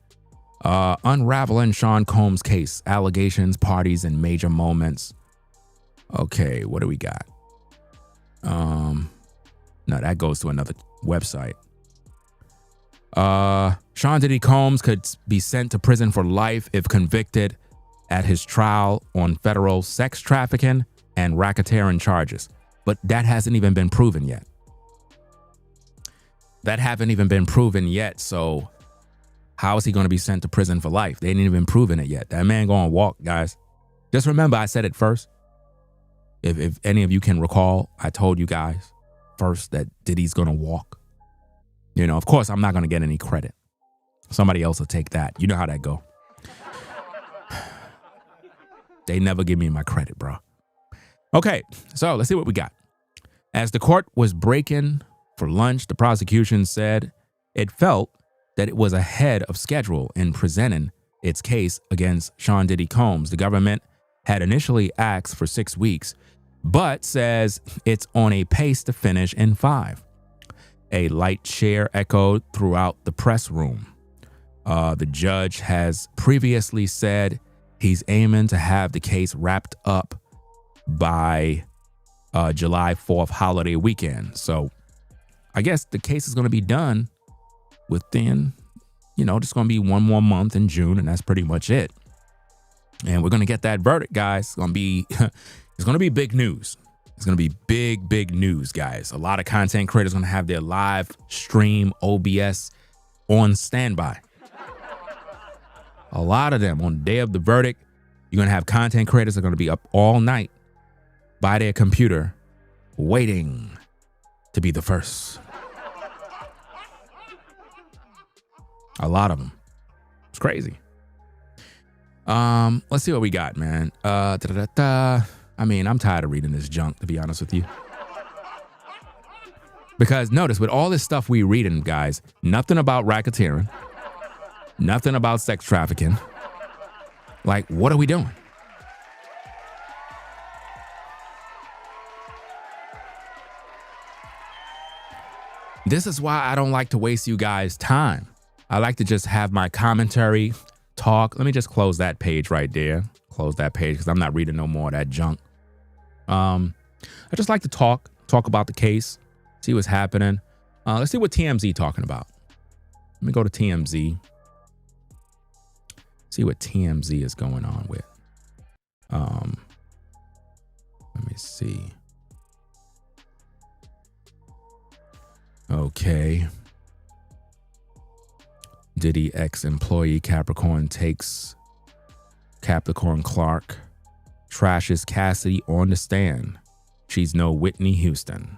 Unraveling Sean Combs' case, allegations, parties, and major moments. Okay, what do we got? No, that goes to another website. Sean Diddy Combs could be sent to prison for life if convicted at his trial on federal sex trafficking and racketeering charges. But that hasn't even been proven yet. So how is he going to be sent to prison for life? They ain't even proven it yet. That man going to walk, guys. Just remember, I said it first. If any of you can recall, I told you guys first that Diddy's going to walk. You know, of course, I'm not going to get any credit. Somebody else will take that. You know how that go. They never give me my credit, bro. Okay, so let's see what we got. As the court was breaking for lunch, the prosecution said it felt that it was ahead of schedule in presenting its case against Sean Diddy Combs. The government had initially asked for 6 weeks, but says it's on a pace to finish in 5. A light cheer echoed throughout the press room. The judge has previously said he's aiming to have the case wrapped up by July 4th holiday weekend. So I guess the case is going to be done within, just going to be one more month in June, and that's pretty much it. And we're going to get that verdict, guys. It's going to be, it's going to be big news. It's going to be big news, guys. A lot of content creators going to have their live stream OBS on standby. A lot of them on the day of the verdict. You're going to have content creators that are going to be up all night by their computer waiting to be the first. A lot of them. It's crazy. Let's see what we got, man. I mean, I'm tired of reading this junk, to be honest with you. Because notice, with all this stuff we reading, guys, nothing about racketeering, nothing about sex trafficking. Like, what are we doing? This is why I don't like to waste you guys' time. I like to just have my commentary, talk. Let me just close that page right there. Close that page because I'm not reading no more of that junk. I just like to talk about the case, see what's happening. Let's see what TMZ talking about. Let me go to TMZ. See what TMZ is going on with. Let me see. Okay. Diddy ex-employee Capricorn takes Capricorn Clark, trashes Cassie on the stand. She's no Whitney Houston.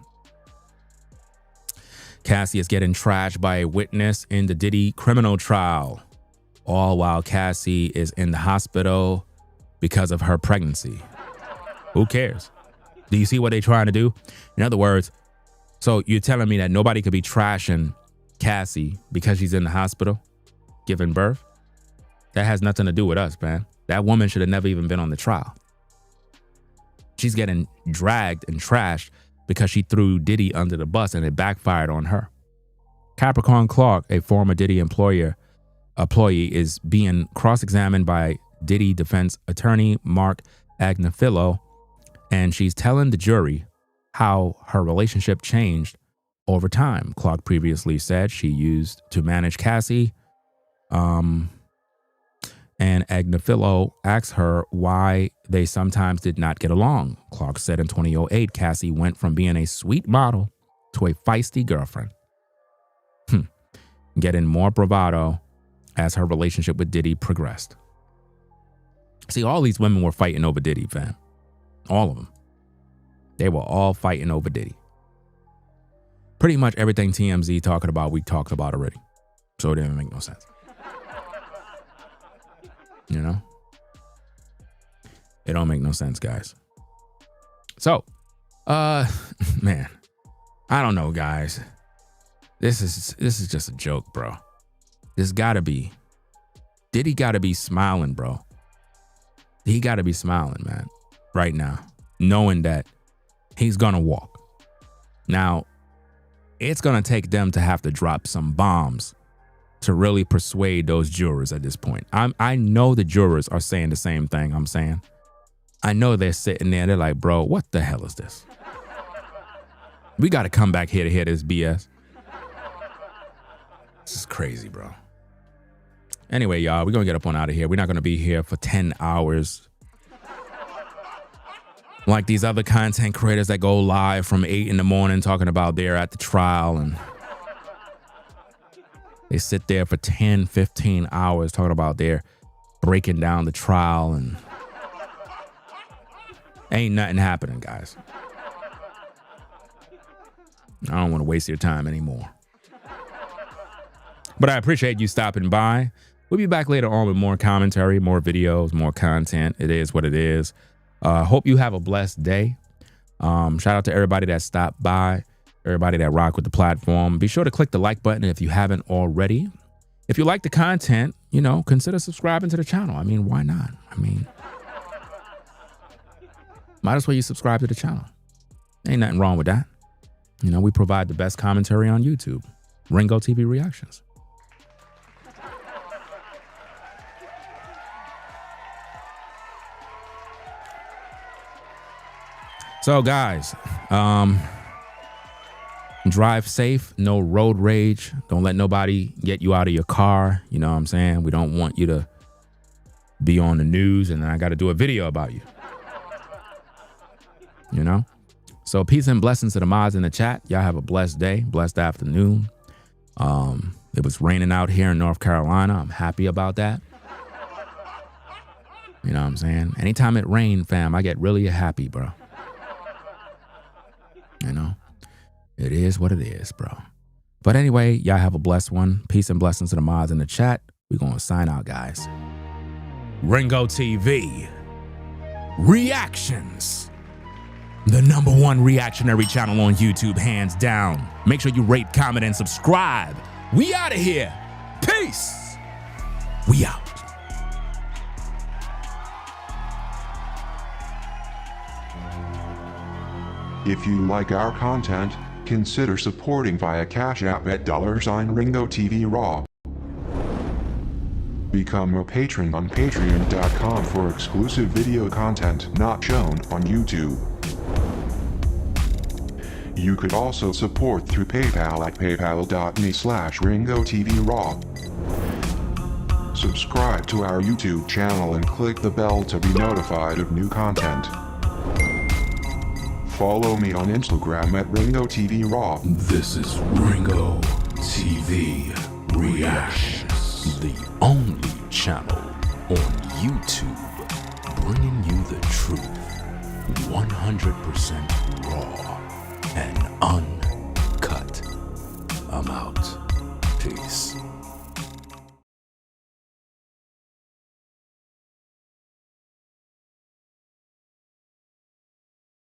Cassie is getting trashed by a witness in the Diddy criminal trial, all while Cassie is in the hospital because of her pregnancy. Who cares? Do you see what they're trying to do? In other words, so you're telling me that nobody could be trashing Cassie because she's in the hospital giving birth? That has nothing to do with us, man. That woman should have never even been on the trial. She's getting dragged and trashed because she threw Diddy under the bus and it backfired on her. Capricorn Clark, a former Diddy employee, is being cross-examined by Diddy defense attorney Mark Agnafilo, and she's telling the jury how her relationship changed over time. Clark previously said she used to manage Cassie. And Agnafilo asked her why they sometimes did not get along. Clark said in 2008, Cassie went from being a sweet model to a feisty girlfriend, getting more bravado as her relationship with Diddy progressed. See, all these women were fighting over Diddy, fam. All of them. They were all fighting over Diddy. Pretty much everything TMZ talking about, we talked about already. So it didn't make no sense. You know? It don't make no sense, guys. So, man, I don't know, guys. This is just a joke, bro. This gotta be. Diddy gotta be smiling, bro. He gotta be smiling, man, right now, knowing that he's gonna walk. Now, it's gonna take them to have to drop some bombs to really persuade those jurors at this point. I know the jurors are saying the same thing I'm saying. I know they're sitting there, they're like, bro, what the hell is this? We got to come back here to hear this BS. This is crazy, bro. Anyway, y'all, we're going to get up on out of here. We're not going to be here for 10 hours. Like these other content creators that go live from 8 in the morning talking about they're at the trial, and they sit there for 10, 15 hours talking about they're breaking down the trial. And Ain't nothing happening, guys. I don't want to waste your time anymore. But I appreciate you stopping by. We'll be back later on with more commentary, more videos, more content. It is what it is. Hope you have a blessed day. Shout out to everybody that stopped by, everybody that rock with the platform. Be sure to click the like button if you haven't already. If you like the content, you know, consider subscribing to the channel. I mean, why not? I mean, might as well you subscribe to the channel. Ain't nothing wrong with that. You know, we provide the best commentary on YouTube. Ringo TV Reactions. So guys, drive safe, no road rage. Don't let nobody get you out of your car. You know what I'm saying? We don't want you to be on the news and then I got to do a video about you. You know? So peace and blessings to the mods in the chat. Y'all have a blessed day, blessed afternoon. It was raining out here in North Carolina. I'm happy about that. You know what I'm saying? Anytime it rains, fam, I get really happy, bro. You know, it is what it is, bro. But anyway, y'all have a blessed one. Peace and blessings to the mods in the chat. We're going to sign out, guys. Ringo TV Reactions. The #1 reactionary channel on YouTube, hands down. Make sure you rate, comment, and subscribe. We out of here. Peace. We out. If you like our content, consider supporting via Cash App at $Ringo TV Raw. Become a patron on patreon.com for exclusive video content not shown on YouTube. You could also support through PayPal at paypal.me/Ringo TV Raw. Subscribe to our YouTube channel and click the bell to be notified of new content. Follow me on Instagram at Ringo TV Raw. This is Ringo TV Reactions, the only channel on YouTube bringing you the truth, 100% raw and uncut. I'm out. Peace.